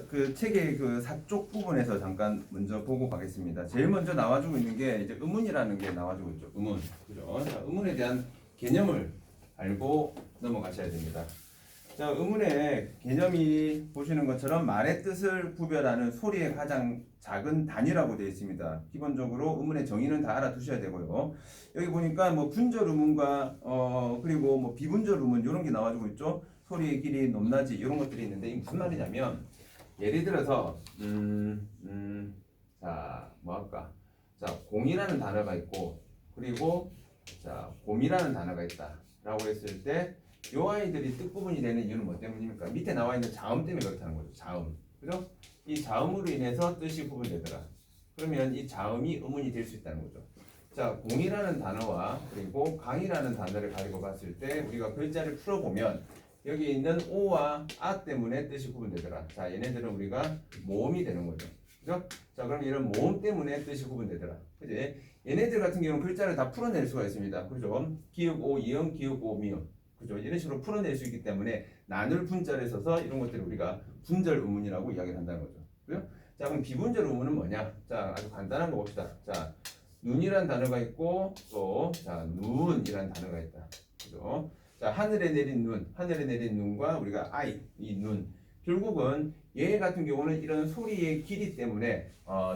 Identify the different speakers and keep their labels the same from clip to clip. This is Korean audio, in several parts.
Speaker 1: 그 책의 그 사쪽 부분에서 잠깐 먼저 보고 가겠습니다. 제일 먼저 나와주고 있는 게 이제 음운이라는 게 나와주고 있죠. 음운. 그죠? 자, 음운에 대한 개념을 알고 넘어가셔야 됩니다. 자, 음운의 개념이 보시는 것처럼 말의 뜻을 구별하는 소리의 가장 작은 단위라고 되어 있습니다. 기본적으로 음운의 정의는 다 알아두셔야 되고요. 여기 보니까 뭐 분절 음운과 그리고 뭐 비분절 음운 이런 게 나와주고 있죠. 소리의 길이, 높낮이 이런 것들이 있는데 이게 무슨 말이냐면 예를 들어서 자, 뭐 할까? 자, 공이라는 단어가 있고 그리고 자, 곰이라는 단어가 있다라고 했을 때 이 아이들이 뜻구분이 되는 이유는 뭐 때문입니까? 밑에 나와 있는 자음 때문에 그렇다는 거죠. 자음. 그죠? 이 자음으로 인해서 뜻이 구분되더라. 그러면 이 자음이 음운이 될 수 있다는 거죠. 자, 공이라는 단어와 그리고 강이라는 단어를 가지고 봤을 때 우리가 글자를 풀어보면 여기 있는 오와 아 때문에 뜻이 구분되더라. 자, 얘네들은 우리가 모음이 되는 거죠. 그죠? 자, 그럼 이런 모음 때문에 뜻이 구분되더라. 그지? 얘네들 같은 경우는 글자를 다 풀어낼 수가 있습니다. 그죠? 기역 오, 이음, 기역 오, 미음. 그죠? 이런 식으로 풀어낼 수 있기 때문에 나눌 분자를 써서 이런 것들을 우리가 분절 음운이라고 이야기를 한다는 거죠. 그죠? 자, 그럼 비분절 음운은 뭐냐? 자, 아주 간단한 거 봅시다. 자, 눈이란 단어가 있고 또 자, 눈이란 단어가 있다. 그죠? 자, 하늘에 내린 눈, 하늘에 내린 눈과 우리가 아이, 이 눈. 결국은 얘 같은 경우는 이런 소리의 길이 때문에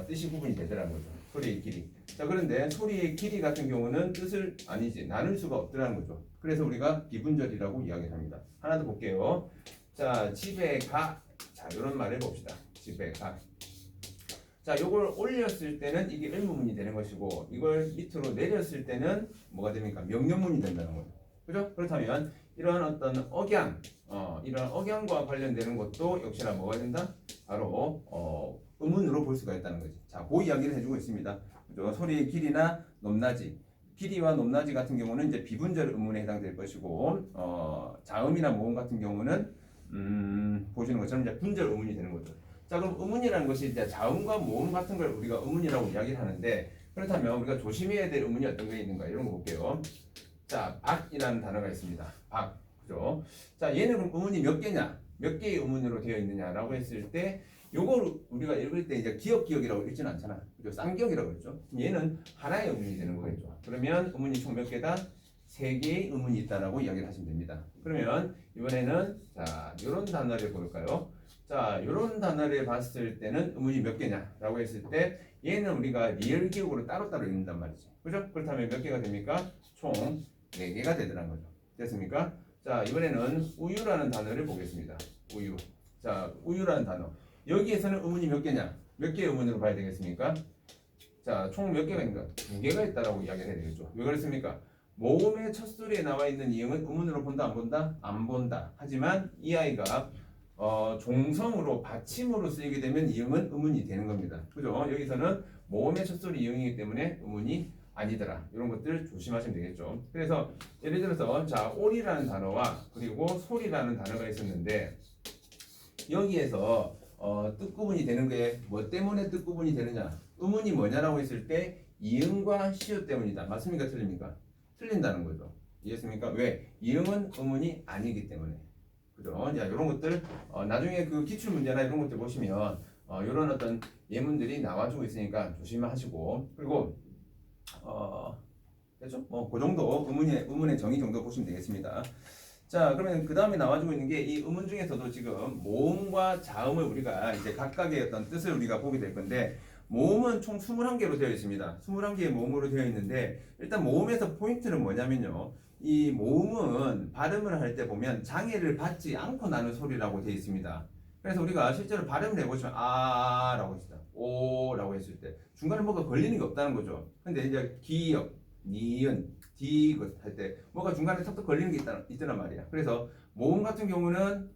Speaker 1: 뜻이 구분이 되더라는 거죠. 소리의 길이. 자, 그런데 소리의 길이 같은 경우는 뜻을 아니지 나눌 수가 없더라는 거죠. 그래서 우리가 비분절이라고 이야기를 합니다. 하나 더 볼게요. 자, 집에 가. 자, 이런 말을 봅시다. 집에 가. 자, 요걸 올렸을 때는 이게 의문문이 되는 것이고 이걸 밑으로 내렸을 때는 뭐가 됩니까? 명령문이 된다는 거죠. 그죠? 그렇다면 이런 어떤 억양, 이런 억양과 관련되는 것도 역시나 뭐가 된다? 바로 음운으로 볼 수가 있다는 거지. 자, 그 이야기를 해주고 있습니다. 그죠? 소리의 길이나 높낮이, 길이와 높낮이 같은 경우는 이제 비분절 음운에 해당될 것이고, 자음이나 모음 같은 경우는 보시는 것처럼 이제 분절 음운이 되는 거죠. 자, 그럼 음운이라는 것이 이제 자음과 모음 같은 걸 우리가 음운이라고 이야기를 하는데 그렇다면 우리가 조심해야 될 음운이 어떤 게 있는가 이런 거 볼게요. 자, 박이라는 단어가 있습니다. 박, 그죠? 자, 얘는 그럼 음운이 몇 개냐? 몇 개의 음운으로 되어 있느냐라고 했을 때, 요걸 우리가 읽을 때 이제 기역이라고 읽지는 않잖아. 그죠? 쌍기역이라고 했죠. 얘는 하나의 음운이 되는 거겠죠. 그러면 음운이 총 몇 개다? 3개의 음운이 있다라고 이야기를 하시면 됩니다. 그러면 이번에는 자, 요런 단어를 볼까요? 자, 요런 단어를 봤을 때는 음운이 몇 개냐라고 했을 때 얘는 우리가 리얼 기역으로 따로따로 읽는단 말이지. 그죠? 그렇다면 몇 개가 됩니까? 총 4개가 되더라는 거죠. 됐습니까? 자, 이번에는 우유라는 단어를 보겠습니다. 우유. 자, 우유라는 단어. 여기에서는 음운이 몇 개냐? 몇 개의 음운으로 봐야 되겠습니까? 자, 총 몇 개가 있는가? 2개가 있다라고 이야기를 해야 되겠죠. 왜 그렇습니까? 모음의 첫 소리에 나와 있는 이응은 음운으로 본다, 안 본다? 안 본다. 하지만 이 아이가 종성으로 받침으로 쓰이게 되면 이응은 음운이 되는 겁니다. 그죠? 여기서는 모음의 첫 소리 이응이기 때문에 음운이 아니더라. 이런 것들 조심하시면 되겠죠. 그래서 예를 들어서 자, 올이라는 단어와 그리고 소리라는 단어가 있었는데 여기에서 뜻구분이 되는 게 뭐 때문에 뜻구분이 되느냐? 음운이 뭐냐라고 했을 때 이응과 시옷 때문이다. 맞습니까? 틀립니까? 틀린다는 거죠. 이해했습니까? 왜? 이응은 음운이 아니기 때문에. 그죠? 자, 이런 것들 나중에 그 기출 문제나 이런 것들 보시면 이런 어떤 예문들이 나와주고 있으니까 조심하시고 그리고 됐죠? 뭐 그 정도 음운의 정의 정도 보시면 되겠습니다. 자, 그러면 그 다음에 나와주고 있는 게 이 음운 중에서도 지금 모음과 자음을 우리가 이제 각각의 어떤 뜻을 우리가 보게 될 건데 모음은 총 21개로 되어 있습니다. 21개의 모음으로 되어 있는데 일단 모음에서 포인트는 뭐냐면요. 이 모음은 발음을 할 때 보면 장애를 받지 않고 나는 소리라고 되어 있습니다. 그래서 우리가 실제로 발음을 해보시면 아라고 했을 때, 오라고 했을 때 중간에 뭐가 걸리는 게 없다는 거죠. 근데 이제 기역, 니은, 디귿 할 때 뭐가 중간에 턱턱 걸리는 게 있단 말이야. 그래서 모음 같은 경우는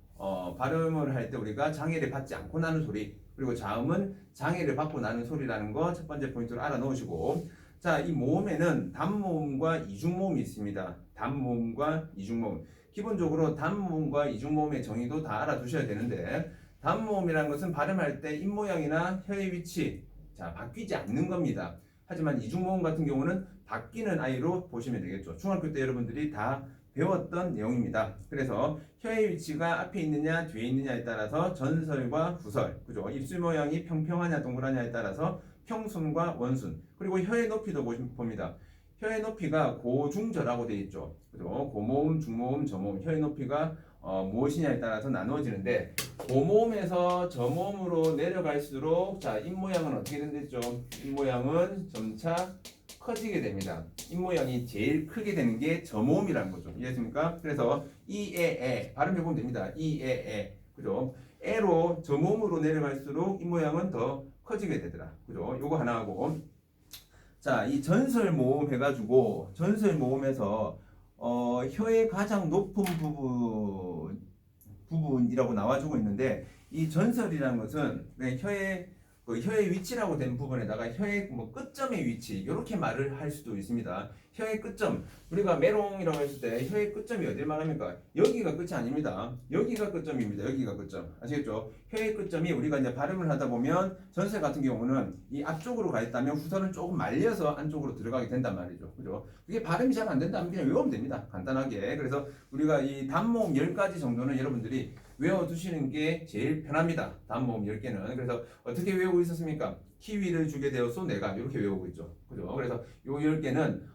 Speaker 1: 발음을 할 때 우리가 장애를 받지 않고 나는 소리 그리고 자음은 장애를 받고 나는 소리라는 거 첫 번째 포인트로 알아놓으시고 자, 이 모음에는 단모음과 이중모음이 있습니다. 단모음과 이중모음. 기본적으로 단모음과 이중모음의 정의도 다 알아두셔야 되는데 단모음이라는 것은 발음할 때 입모양이나 혀의 위치 자, 바뀌지 않는 겁니다. 하지만 이중모음 같은 경우는 바뀌는 아이로 보시면 되겠죠. 중학교 때 여러분들이 다 배웠던 내용입니다. 그래서 혀의 위치가 앞에 있느냐 뒤에 있느냐에 따라서 전설과 후설, 그죠? 입술 모양이 평평하냐 동그라냐에 따라서 평순과 원순, 그리고 혀의 높이도 봅니다. 혀의 높이가 고중저라고 되어 있죠. 그죠? 고모음, 중모음, 저모음, 혀의 높이가 무엇이냐에 따라서 나누어지는데 고모음에서 저모음으로 내려갈수록 자, 입 모양은 어떻게 된댔죠? 입 모양은 점차 커지게 됩니다. 입 모양이 제일 크게 되는 게 저모음이라는 거죠. 이해했습니까? 그래서 이에에 발음해보면 됩니다. 이에에, 그죠? 에로 저모음으로 내려갈수록 입 모양은 더 커지게 되더라. 그죠? 요거 하나 하고, 자, 이 전설 모음 해가지고 전설 모음에서 혀의 가장 높은 부분이라고 나와주고 있는데, 이 전설이라는 것은 그냥 혀의 위치라고 된 부분에다가 혀의 뭐 끝점의 위치 이렇게 말을 할 수도 있습니다. 혀의 끝점, 우리가 메롱이라고 했을 때 혀의 끝점이 어딜 말합니까? 여기가 끝이 아닙니다. 여기가 끝점입니다. 여기가 끝점, 아시겠죠? 혀의 끝점이 우리가 이제 발음을 하다 보면 전설 같은 경우는 이 앞쪽으로 가 있다면 후선은 조금 말려서 안쪽으로 들어가게 된단 말이죠. 그죠? 그게 발음이 잘 안 된다면 그냥 외우면 됩니다. 간단하게. 그래서 우리가 이 단모음 10가지 정도는 여러분들이 외워두시는 게 제일 편합니다. 단모음 10개는. 그래서 어떻게 외우고 있었습니까? 키위를 주게 되었소 내가 이렇게 외우고 있죠. 그죠? 그래서 요 10개는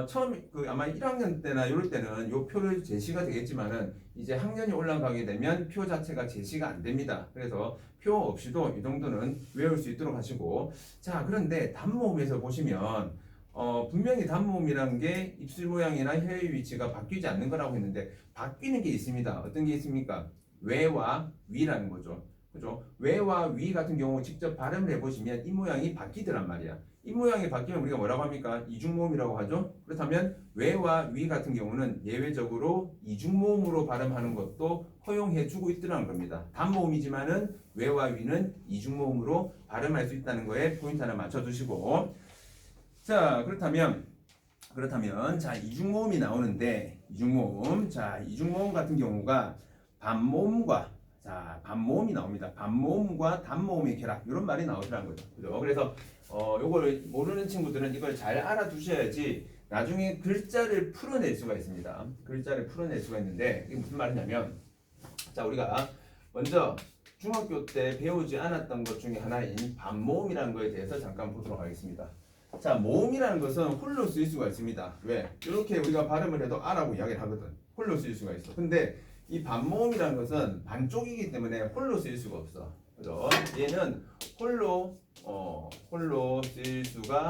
Speaker 1: 처음 아마 1학년 때나 이럴 때는 요 표를 제시가 되겠지만은 이제 학년이 올라가게 되면 표 자체가 제시가 안 됩니다. 그래서 표 없이도 이 정도는 외울 수 있도록 하시고, 자, 그런데 단모음에서 보시면 분명히 단모음이라는 게 입술 모양이나 혀의 위치가 바뀌지 않는 거라고 했는데 바뀌는 게 있습니다. 어떤 게 있습니까? 외와 위라는 거죠. 그죠? 외와 위 같은 경우 직접 발음을 해보시면 입 모양이 바뀌더란 말이야. 입 모양이 바뀌면 우리가 뭐라고 합니까? 이중모음이라고 하죠. 그렇다면 외와 위 같은 경우는 예외적으로 이중모음으로 발음하는 것도 허용해주고 있더라는 겁니다. 단모음이지만은 외와 위는 이중모음으로 발음할 수 있다는 거에 포인트 하나 맞춰주시고, 자, 그렇다면 자, 이중모음이 나오는데 이중모음, 자, 이중모음 같은 경우가 반모음과, 자, 반모음이 나옵니다. 반모음과 단모음의 결합, 이런 말이 나오더라는 거죠. 그죠? 그래서 요걸 모르는 친구들은 이걸 잘 알아두셔야지 나중에 글자를 풀어낼 수가 있습니다. 글자를 풀어낼 수가 있는데 이게 무슨 말이냐면, 자, 우리가 먼저 중학교 때 배우지 않았던 것 중에 하나인 반모음이라는 거에 대해서 잠깐 보도록 하겠습니다. 자, 모음이라는 것은 홀로 쓰일 수가 있습니다. 왜? 이렇게 우리가 발음을 해도 아라고 이야기를 하거든. 홀로 쓰일 수가 있어. 근데 이 반모음이라는 것은 반쪽이기 때문에 홀로 쓰일 수가 없어. 그죠? 얘는 홀로 쓰일 수가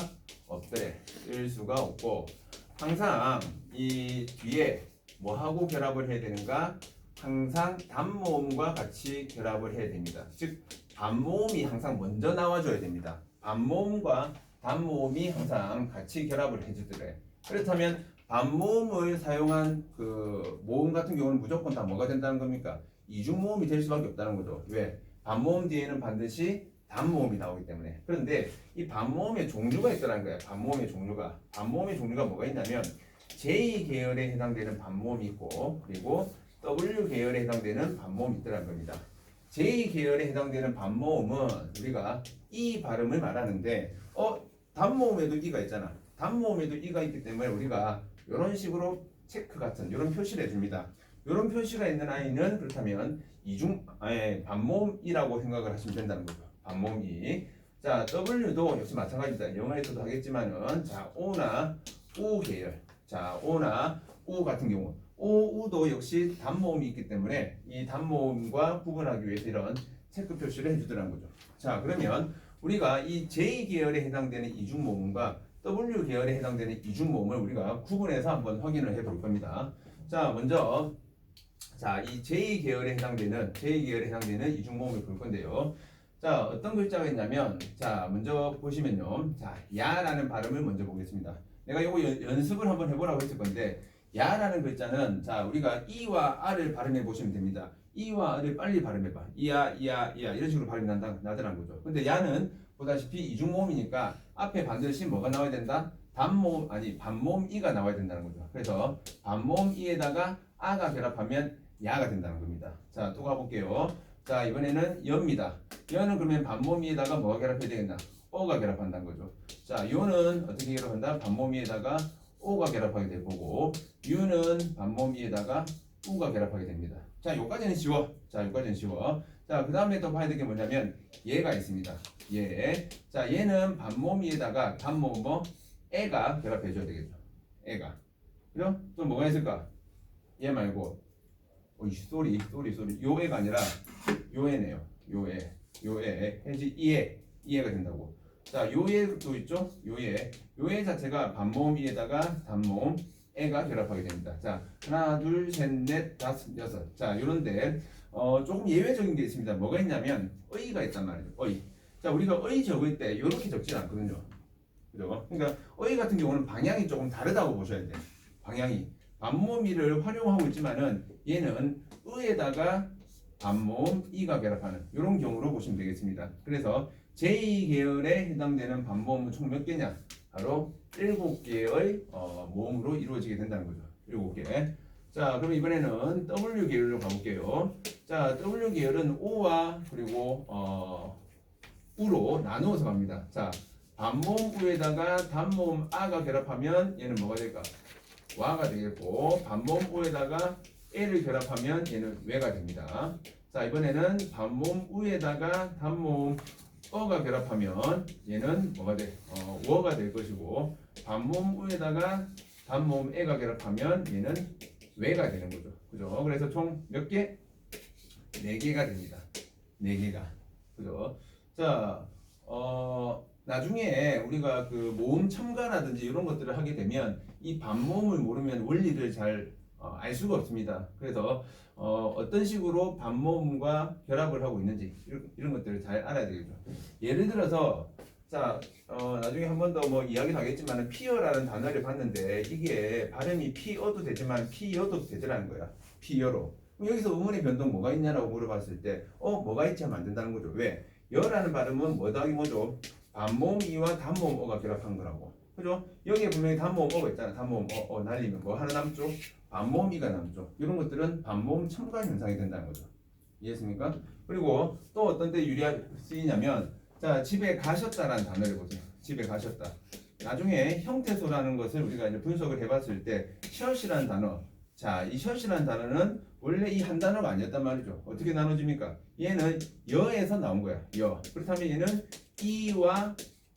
Speaker 1: 없대. 쓰일 수가 없고, 항상 이 뒤에 뭐하고 결합을 해야 되는가? 항상 단모음과 같이 결합을 해야 됩니다. 즉 반모음이 항상 먼저 나와줘야 됩니다. 반모음과 단모음이 항상 같이 결합을 해주더래. 그렇다면 반모음을 사용한 그 모음 같은 경우는 무조건 다 뭐가 된다는 겁니까? 이중모음이 될 수밖에 없다는 거죠. 왜? 반모음 뒤에는 반드시 단모음이 나오기 때문에. 그런데 이 반모음의 종류가 있더라는 거야. 반모음의 종류가 뭐가 있냐면 J 계열에 해당되는 반모음이 있고, 그리고 W 계열에 해당되는 반모음이 있더라는 겁니다. J 계열에 해당되는 반모음은 우리가 이 발음을 말하는데 단모음에도 이가 있잖아. 단모음에도 이가 있기 때문에 우리가 이런 식으로 체크 같은 이런 표시를 해줍니다. 이런 표시가 있는 아이는 그렇다면 반모음이라고 생각을 하시면 된다는 거죠. 반모음이. 자, W도 역시 마찬가지다. 영어에서도 하겠지만은, 자, O나 U 계열. 자, O나 U 같은 경우, O도 역시 단모음이 있기 때문에 이 단모음과 구분하기 위해서 이런 체크 표시를 해주더라는 거죠. 자, 그러면 우리가 이 J 계열에 해당되는 이중모음과 W 계열에 해당되는 이중모음을 우리가 구분해서 한번 확인을 해볼 겁니다. 자, 먼저 자, 이 J 계열에 해당되는 이중모음을 볼 건데요. 자, 어떤 글자가 있냐면, 자, 먼저 보시면요. 자, 야라는 발음을 먼저 보겠습니다. 내가 이거 연습을 한번 해보라고 했을 건데, 야라는 글자는, 자, 우리가 이와 아를 발음해 보시면 됩니다. 이와 아를 빨리 발음해봐. 이야, 이야, 이야. 이런 식으로 발음이 나더란 거죠. 근데 야는 보다시피 이중모음이니까 앞에 반드시 뭐가 나와야 된다? 반모음 이가 나와야 된다는 거죠. 그래서 반모음 이에다가 아가 결합하면 야가 된다는 겁니다. 자, 또 가볼게요. 자, 이번에는 여입니다. 여는 그러면 반모음 이에다가 뭐가 결합해야 되겠나? 어가 결합한다는 거죠. 자, 요는 어떻게 결합한다? 반모음 이에다가 O가 결합하게 될 거고 U는 반모음 E에다가 U가 결합하게 됩니다. 자, 요까지는 쉬워. 자, 요까지는 쉬워. 자, 그 다음에 또 봐야 될 게 뭐냐면 얘가 있습니다. 얘. 자, 얘는 반모음 E에다가 단모음 뭐 애가 결합해줘야 되겠죠. 애가. 그죠? 또 뭐가 있을까? 얘 말고 쏘리. 요 애가 아니라 요 애네요. 요 애. 해지 이 애가 된다고. 자, 요 애도 있죠? 요 애 자체가 반모음 E에다가 단모음 애가 결합하게 됩니다. 자, 하나, 둘, 셋, 넷, 다섯, 여섯. 자, 요런데 조금 예외적인 게 있습니다. 뭐가 있냐면 의가 있단 말이죠. 의. 자, 우리가 의 적을 때 요렇게 적지 않거든요. 그죠? 그러니까 의 같은 경우는 방향이 조금 다르다고 보셔야 돼요. 방향이 반모음이를 활용하고 있지만은 얘는 의에다가 반모음 이가 결합하는 이런 경우로 보시면 되겠습니다. 그래서 제2계열에 해당되는 반모음은 총 몇 개냐? 바로 7개의 모음으로 이루어지게 된다는 거죠. 7개. 자, 그럼 이번에는 W 계열로 가볼게요. 자, W 계열은 O와 그리고 우로 나누어서 갑니다. 자, 반모음 우에다가 단모음 아가 결합하면 얘는 뭐가 될까? 와가 되겠고, 반모음 오에다가 에를 결합하면 얘는 외가 됩니다. 자, 이번에는 반모음 우에다가 단모음 어가 결합하면 얘는 뭐가 돼? 워가 될 것이고, 반모음 우에다가 단모음 애가 결합하면 얘는 외가 되는 거죠. 그죠? 그래서 총 몇 개? 4개가 됩니다. 4개가. 그죠? 자, 나중에 우리가 그 모음 첨가라든지 이런 것들을 하게 되면 이 반모음을 모르면 원리를 잘 알 수가 없습니다. 그래서 어떤 식으로 반모음과 결합을 하고 있는지 이런 것들을 잘 알아야 되겠죠. 예를 들어서 자, 나중에 한 번 더 뭐 이야기를 하겠지만 피어라는 단어를 봤는데 이게 발음이 피어도 되지만 피여도 되더라는 거야. 피여로. 그럼 여기서 음운의 변동 뭐가 있냐라고 물어봤을 때 뭐가 있지 하면 안 된다는 거죠. 왜? 여라는 발음은 뭐 더하기 뭐죠? 반모음 이와 단모음 어가 결합한 거라고. 그죠? 여기에 분명히 단모음 어가 있잖아. 단모음 날리면 뭐 하나 남죠? 반모음 이가 남죠. 이런 것들은 반모음 첨가 현상이 된다는 거죠. 이해했습니까? 그리고 또 어떤 때 쓰이냐면 자, 집에 가셨다라는 단어를 보세요. 집에 가셨다. 나중에 형태소라는 것을 우리가 이제 분석을 해봤을 때 셔시라는 단어. 자, 이 셔시라는 단어는 원래 이 한 단어가 아니었단 말이죠. 어떻게 나눠집니까? 얘는 여에서 나온 거야. 여. 그렇다면 얘는 이와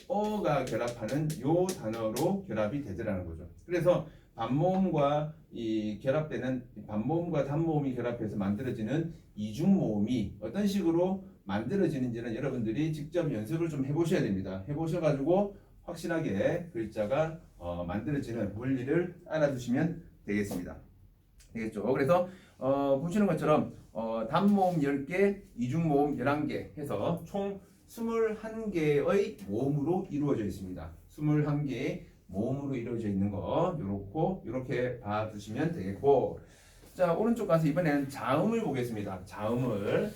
Speaker 1: 어가 결합하는 요 단어로 결합이 되더라는 거죠. 그래서 반모음과 이 결합되는 반모음과 단모음이 결합해서 만들어지는 이중모음이 어떤 식으로 만들어지는지는 여러분들이 직접 연습을 좀 해보셔야 됩니다. 해보셔가지고 확실하게 글자가 만들어지는 원리를 알아두시면 되겠습니다. 되겠죠? 그래서 보시는 것처럼 단모음 10개, 이중모음 11개 해서 총 21개의 모음으로 이루어져 있습니다. 21개의 모음으로 이루어져 있는 거 요렇게 봐두시면 되겠고, 자, 오른쪽 가서 이번에는 자음을 보겠습니다. 자음을.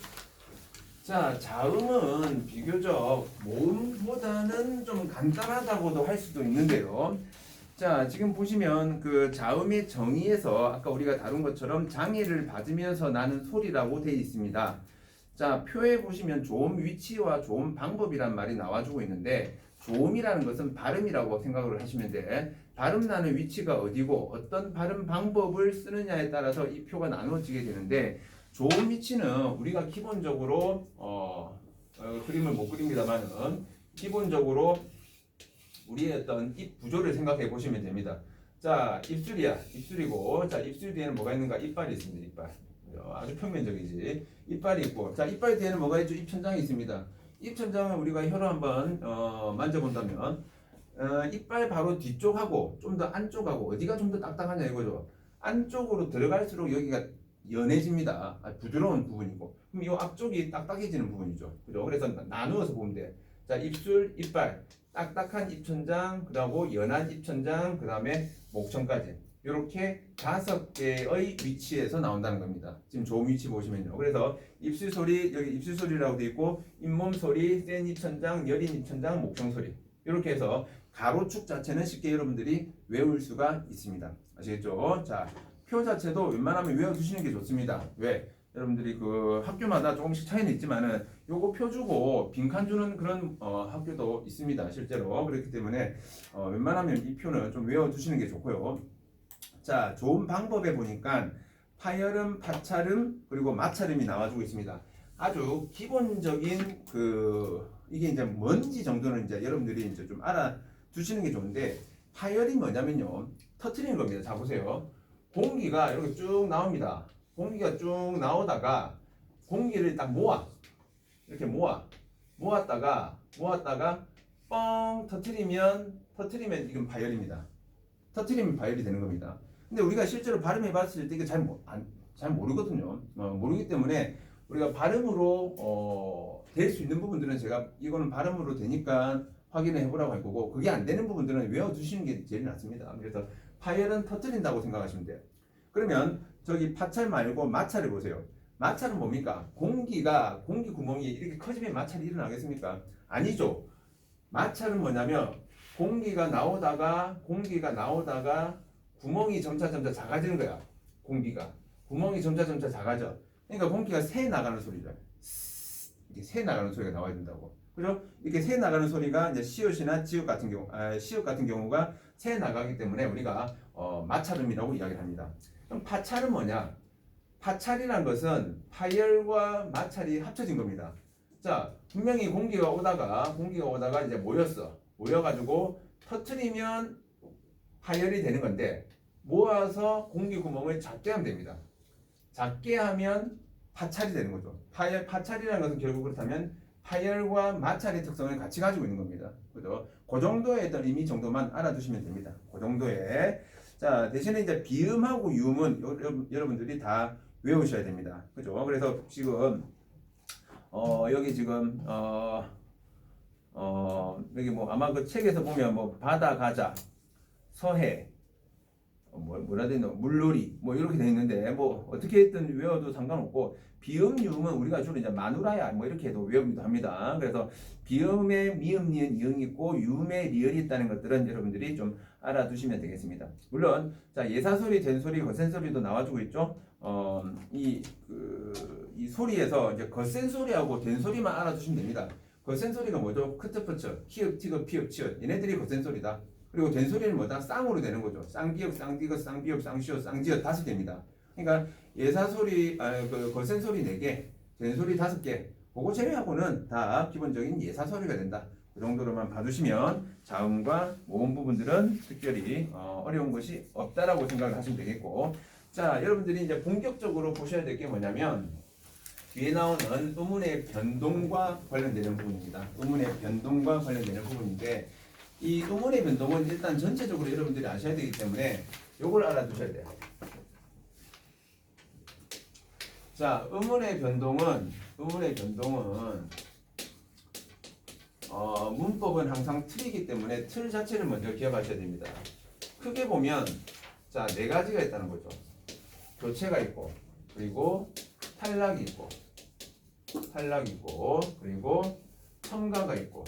Speaker 1: 자, 자음은 비교적 모음보다는 좀 간단하다고도 할 수도 있는데요. 자, 지금 보시면 그 자음의 정의에서 아까 우리가 다룬 것처럼 장애를 받으면서 나는 소리라고 되어 있습니다. 자, 표에 보시면 좋은 위치와 좋은 방법이란 말이 나와주고 있는데 좋음이라는 것은 발음이라고 생각을 하시면 돼. 발음 나는 위치가 어디고 어떤 발음 방법을 쓰느냐에 따라서 이 표가 나누어지게 되는데 좋은 위치는 우리가 기본적으로 그림을 못 그립니다만은 기본적으로 우리의 어떤 입 구조를 생각해 보시면 됩니다. 자, 입술이야. 입술이고, 자, 입술 뒤에는 뭐가 있는가? 이빨이 있습니다. 이빨. 아주 평면적이지. 이빨이 있고, 자, 이빨 뒤에는 뭐가 있죠? 입천장이 있습니다. 입천장을 우리가 혀로 한번 만져본다면 이빨 바로 뒤쪽하고 좀 더 안쪽하고 어디가 좀 더 딱딱하냐 이거죠. 안쪽으로 들어갈수록 여기가 연해집니다. 부드러운 부분이고, 그럼 이 앞쪽이 딱딱해지는 부분이죠. 그죠? 그래서 나누어서 보면 돼. 자, 입술, 이빨, 딱딱한 입천장, 그리고 연한 입천장, 그 다음에 목청까지 이렇게 5개의 위치에서 나온다는 겁니다. 지금 좋은 위치 보시면요. 그래서 입술 소리, 여기 입술 소리라고 되어 있고, 잇몸 소리, 센 입천장, 여린 입천장, 목청 소리 이렇게 해서 가로축 자체는 쉽게 여러분들이 외울 수가 있습니다. 아시겠죠? 자, 표 자체도 웬만하면 외워두시는 게 좋습니다. 왜? 여러분들이 그 학교마다 조금씩 차이는 있지만은 요거 표 주고 빈칸 주는 그런 학교도 있습니다. 실제로. 그렇기 때문에 웬만하면 이 표는 좀 외워두시는 게 좋고요. 자, 좋은 방법에 보니까 파열음, 파찰음, 그리고 마찰음이 나와주고 있습니다. 아주 기본적인 이게 이제 뭔지 정도는 이제 여러분들이 이제 좀 알아두시는 게 좋은데, 파열이 뭐냐면요, 터트리는 겁니다. 자, 보세요. 공기가 이렇게 쭉 나옵니다. 공기가 쭉 나오다가 공기를 딱 이렇게 모았다가 뻥 터트리면 이건 파열입니다. 터트리면 파열이 되는 겁니다. 근데 우리가 실제로 발음해 봤을 때 이게 잘 모르거든요. 모르기 때문에 우리가 발음으로 될 수 있는 부분들은 제가 이거는 발음으로 되니까 확인을 해보라고 할 거고, 그게 안 되는 부분들은 외워두시는 게 제일 낫습니다. 그래서 파열은 터트린다고 생각하시면 돼요. 그러면 저기 파찰 말고 마찰을 보세요. 마찰은 뭡니까? 공기 구멍이 이렇게 커지면 마찰이 일어나겠습니까? 아니죠. 마찰은 뭐냐면 공기가 나오다가 구멍이 점차 작아지는 거야. 구멍이 점차 작아져. 그러니까 공기가 새 나가는 소리죠. 이렇게 새 나가는 소리가 나와야 된다고. 그죠? 이렇게 새 나가는 소리가 이제 시옷이나 지읒 같은 경우가 새 나가기 때문에 우리가 마찰음이라고 이야기를 합니다. 그럼 파찰은 뭐냐? 파찰이란 것은 파열과 마찰이 합쳐진 겁니다. 자, 분명히 공기가 오다가 이제 모여가지고 터트리면 파열이 되는 건데, 모아서 공기 구멍을 작게 하면 됩니다. 작게 하면 파찰이 되는 거죠. 파찰이라는 것은 결국 그렇다면 파열과 마찰의 특성을 같이 가지고 있는 겁니다. 그죠? 그 정도의 어떤 의미 정도만 알아두시면 됩니다. 그 정도의. 자, 대신에 이제 비음하고 유음은 여러분들이 다 외우셔야 됩니다. 그죠? 그래서 지금 여기 지금 여기 뭐 아마 그 책에서 보면 뭐 바다 가자, 서해, 뭐라 되나, 물놀이 뭐 이렇게 돼 있는데, 뭐 어떻게 했든 외워도 상관없고, 비음 유음은 우리가 주로 이제 마누라야 뭐 이렇게 해도 외우기도 합니다. 그래서 비음에 미음 니은 이응이 있고 유음에 리을이 있다는 것들은 여러분들이 좀 알아두시면 되겠습니다. 물론 자, 예사소리, 된소리, 거센소리도 나와주고 있죠. 이 소리에서 이제 거센 소리하고 된 소리만 알아두시면 됩니다. 거센 소리가 뭐죠? 크트프츠, 키읔, 티귿, 피읍, 치읓. 얘네들이 거센 소리다. 그리고 된 소리는 뭐다? 쌍으로 되는 거죠. 쌍기역, 쌍디귿, 쌍비읍, 쌍시옷, 쌍지읒 5개입니다. 그러니까 예사소리, 거센 소리 4개, 된 소리 5개. 그거 제외하고는 다 기본적인 예사소리가 된다. 그 정도로만 봐주시면 자음과 모음 부분들은 특별히 어려운 것이 없다라고 생각을 하시면 되겠고, 자, 여러분들이 이제 본격적으로 보셔야 될 게 뭐냐면 뒤에 나오는 음운의 변동과 관련되는 부분입니다. 음운의 변동과 관련되는 부분인데, 이 음운의 변동은 일단 전체적으로 여러분들이 아셔야 되기 때문에 요걸 알아두셔야 돼요. 자, 음운의 변동은 문법은 항상 틀이기 때문에 틀 자체를 먼저 기억하셔야 됩니다. 크게 보면 자, 4가지가 있다는 거죠. 교체가 있고, 그리고 탈락이 있고, 그리고 첨가가 있고,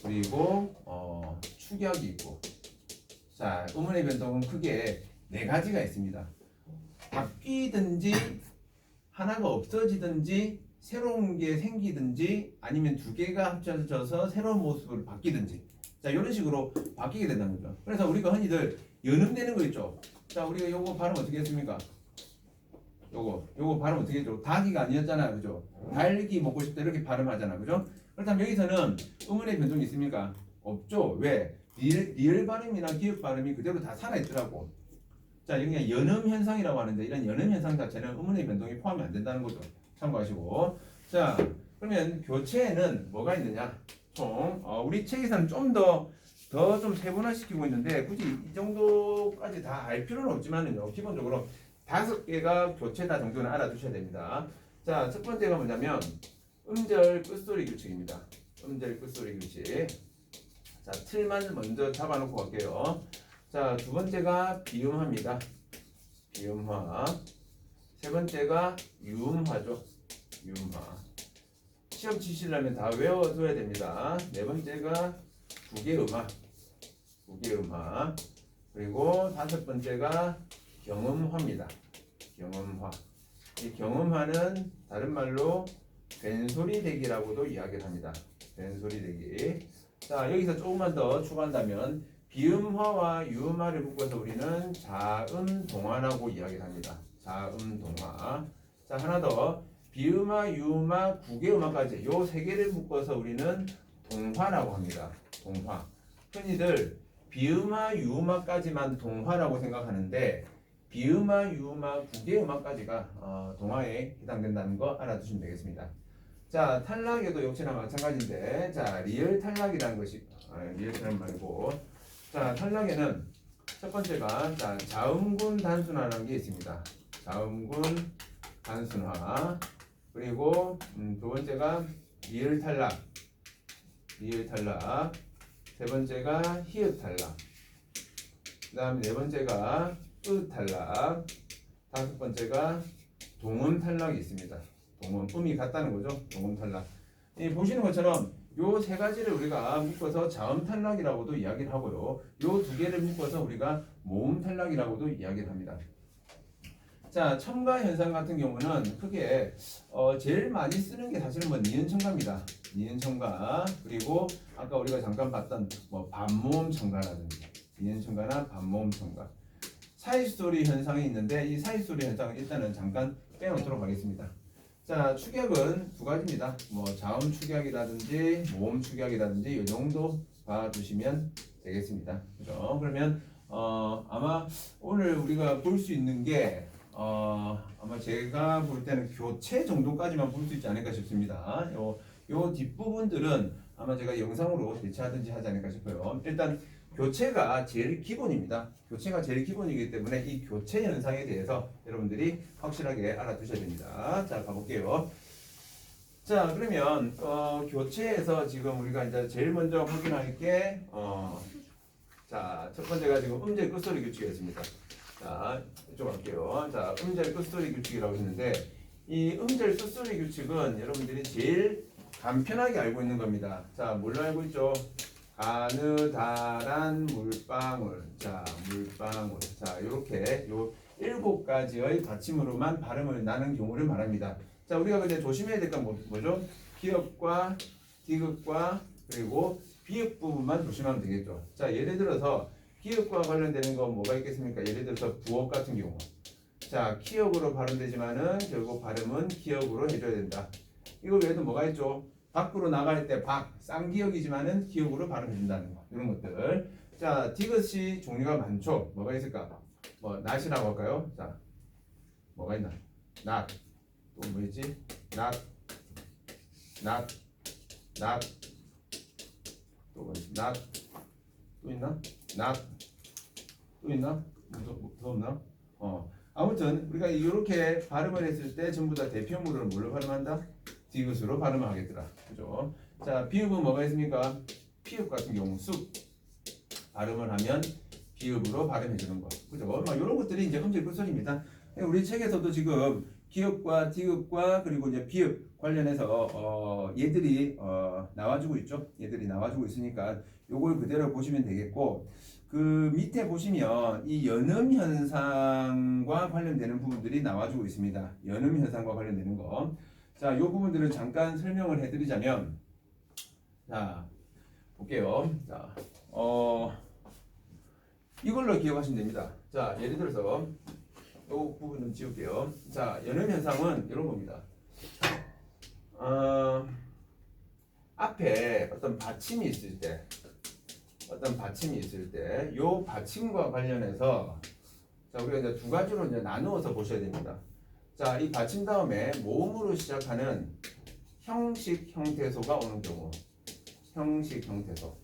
Speaker 1: 그리고 축약이 있고. 자, 음운의 변동은 크게 4가지가 있습니다. 바뀌든지 하나가 없어지든지 새로운 게 생기든지 아니면 2개가 합쳐져서 새로운 모습으로 바뀌든지, 자, 이런 식으로 바뀌게 된다는 거죠. 그래서 우리가 흔히들 연음되는 거 있죠. 자, 우리가 요거 발음 어떻게 했습니까? 요거 발음 어떻게 했죠? 닭이가 아니었잖아요. 그죠? 달기 먹고 싶다 이렇게 발음하잖아. 그죠? 그렇다면 여기서는 음운의 변동이 있습니까? 없죠. 왜? 리을 발음이나 기읍 발음이 그대로 다 살아있더라고. 자, 여기가 연음 현상이라고 하는데, 이런 연음 현상 자체는 음운의 변동이 포함이 안 된다는 거죠. 참고하시고. 자, 그러면 교체에는 뭐가 있느냐? 총 우리 책에서는 좀 더 좀 세분화시키고 있는데, 굳이 이 정도까지 다 알 필요는 없지만은요, 기본적으로 5개가 교체다 정도는 알아두셔야 됩니다. 자, 첫 번째가 뭐냐면 음절 끝소리 규칙입니다. 음절 끝소리 규칙. 자, 틀만 먼저 잡아놓고 갈게요. 자, 두 번째가 비음화입니다. 비음화. 세 번째가 유음화죠. 유음화. 시험 치시려면 다 외워둬야 됩니다. 네 번째가 구개음화. 구개음화. 그리고 5번째가 경음화입니다. 경음화. 이 경험하는 다른 말로 된소리 대기라고도 이야기를 합니다. 된소리 대기. 자, 여기서 조금만 더 추가한다면 비음화와 유음화를 묶어서 우리는 자음동화라고 이야기를 합니다. 자음동화. 자, 하나 더 비음화, 유음화, 구개음화까지 요 세 개를 묶어서 우리는 동화라고 합니다. 동화. 흔히들 비음화, 유음화까지만 동화라고 생각하는데 비음화, 유음화, 구개음화까지가 동화에 해당된다는 거 알아두시면 되겠습니다. 자, 탈락에도 역시나 마찬가지인데, 자, 리얼 탈락이라는 것이 리얼 탈락 말고, 자, 탈락에는 첫 번째가 자, 자음군 단순화라는 게 있습니다. 자음군 단순화. 그리고 두 번째가 리얼 탈락, 리얼 탈락. 세 번째가 히읗 탈락. 그다음 네 번째가 으 탈락. 다섯 번째가 동음 탈락이 있습니다. 동음, 음이 같다는 거죠. 동음 탈락. 보시는 것처럼 요 세 가지를 우리가 묶어서 자음 탈락이라고도 이야기를 하고요. 요 두 개를 묶어서 우리가 모음 탈락이라고도 이야기를 합니다. 자, 첨가 현상 같은 경우는 크게 제일 많이 쓰는 게 사실은 뭐 니은 첨가입니다. 니은 첨가. 그리고 아까 우리가 잠깐 봤던 뭐 반모음 첨가라든지 니은 첨가나 반모음 첨가. 사이소리 현상이 있는데 이 사이소리 현상은 일단은 잠깐 빼놓도록 하겠습니다. 자, 축약은 두 가지입니다. 뭐 자음 축약이라든지 모음 축약이라든지 이 정도 봐두시면 되겠습니다. 그죠? 그러면 아마 오늘 우리가 볼 수 있는 게 아마 제가 볼 때는 교체 정도까지만 볼 수 있지 않을까 싶습니다. 요 뒷부분들은 아마 제가 영상으로 대체하든지 하지 않을까 싶어요. 일단 교체가 제일 기본입니다. 교체가 제일 기본이기 때문에 이 교체 현상에 대해서 여러분들이 확실하게 알아두셔야 됩니다. 자, 가볼게요. 자, 그러면 교체에서 지금 우리가 이제 제일 먼저 확인할 게 자, 첫 번째가 지금 음절 끝소리 규칙이었습니다. 자, 이쪽 갈게요. 자, 음절 끝소리 규칙이라고 했는데 이 음절 끝소리 규칙은 여러분들이 제일 간편하게 알고 있는 겁니다. 자, 뭘로 알고 있죠? 가느다란 물방울. 자, 물방울. 자, 요렇게 요 7가지의 받침으로만 발음을 나는 경우를 말합니다. 자, 우리가 근데 조심해야 될 건 뭐죠? 기역과 디귿과 그리고 비읍 부분만 조심하면 되겠죠. 자, 예를 들어서 기역과 관련되는 건 뭐가 있겠습니까? 예를 들어서 부업 같은 경우. 자, 키역으로 발음되지만은 결국 발음은 기역으로 해줘야 된다. 이거 외에도 뭐가 있죠? 밖으로 나갈 때 박, 쌍기역이지만은 기역으로 발음해준다는 거. 이런 것들. 자, 디귿이 종류가 많죠. 뭐가 있을까? 뭐, 낫이라고 할까요? 자, 뭐가 있나? 낫. 또 뭐 있지? 낫. 낫. 낫. 또 뭐 있지? 낫. 또 있나? 낫. 또 있나? 더 없나? 아무튼 우리가 이렇게 발음을 했을 때 전부 다 대표물을 뭘로 발음한다? 디귿으로 발음을 하겠더라. 그죠? 자, 비읍은 뭐가 있습니까? 피읍 같은 경우 쑥 발음을 하면 비읍으로 발음해주는 거. 그죠? 막 이런 것들이 이제 음질 끝소리입니다. 우리 책에서도 지금 기읍과 디귿과 그리고 이제 비읍 관련해서 얘들이 나와주고 있죠. 얘들이 나와주고 있으니까 요걸 그대로 보시면 되겠고, 그 밑에 보시면 이 연음 현상과 관련되는 부분들이 나와주고 있습니다. 연음 현상과 관련되는 거. 자, 이 부분들을 잠깐 설명을 해드리자면, 자, 볼게요. 자, 이걸로 기억하시면 됩니다. 자, 예를 들어서 이 부분 좀 지울게요. 자, 연음 현상은 이런 겁니다. 앞에 어떤 받침이 있을 때, 이 받침과 관련해서 자, 우리가 이제 두 가지로 이제 나누어서 보셔야 됩니다. 자, 이 받침 다음에 모음으로 시작하는 형식 형태소가 오는 경우, 형식 형태소.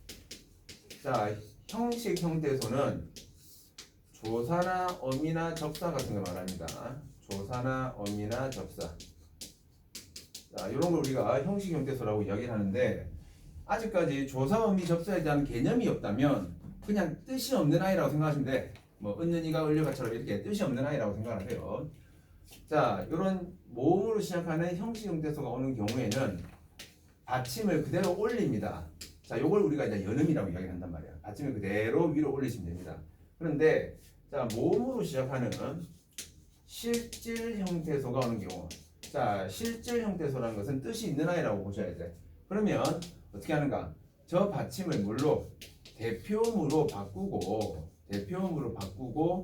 Speaker 1: 자, 형식 형태소는 조사나 어미나 접사 같은 걸 말합니다. 조사나 어미나 접사. 자, 이런 걸 우리가 형식 형태소라고 이야기를 하는데, 아직까지 조사, 어미, 접사에 대한 개념이 없다면 그냥 뜻이 없는 아이라고 생각하시면 돼. 뭐 은연이가 을려가처럼 이렇게 뜻이 없는 아이라고 생각하세요. 자, 이런 모음으로 시작하는 형식 형태소가 오는 경우에는 받침을 그대로 올립니다. 자, 요걸 우리가 이제 연음이라고 이야기한단 말이야. 받침을 그대로 위로 올리시면 됩니다. 그런데 자, 모음으로 시작하는 실질 형태소가 오는 경우. 자, 실질 형태소라는 것은 뜻이 있는 아이라고 보셔야 돼. 그러면 어떻게 하는가? 저 받침을 뭘로? 대표음으로 바꾸고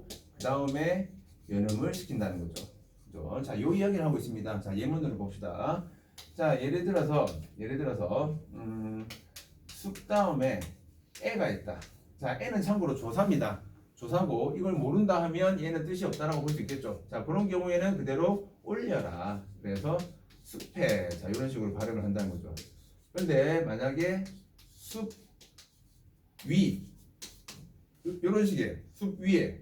Speaker 1: 그 다음에 연음을 시킨다는 거죠. 그죠? 자, 요 이야기를 하고 있습니다. 자, 예문으로 봅시다. 자, 예를 들어서 숲 다음에 애가 있다. 자, 애는 참고로 조사입니다. 조사고 이걸 모른다 하면 얘는 뜻이 없다라고 볼 수 있겠죠. 자, 그런 경우에는 그대로 올려라. 그래서 숲에, 자, 이런 식으로 발음을 한다는 거죠. 그런데 만약에 숲 위, 이런 식의 숲 위에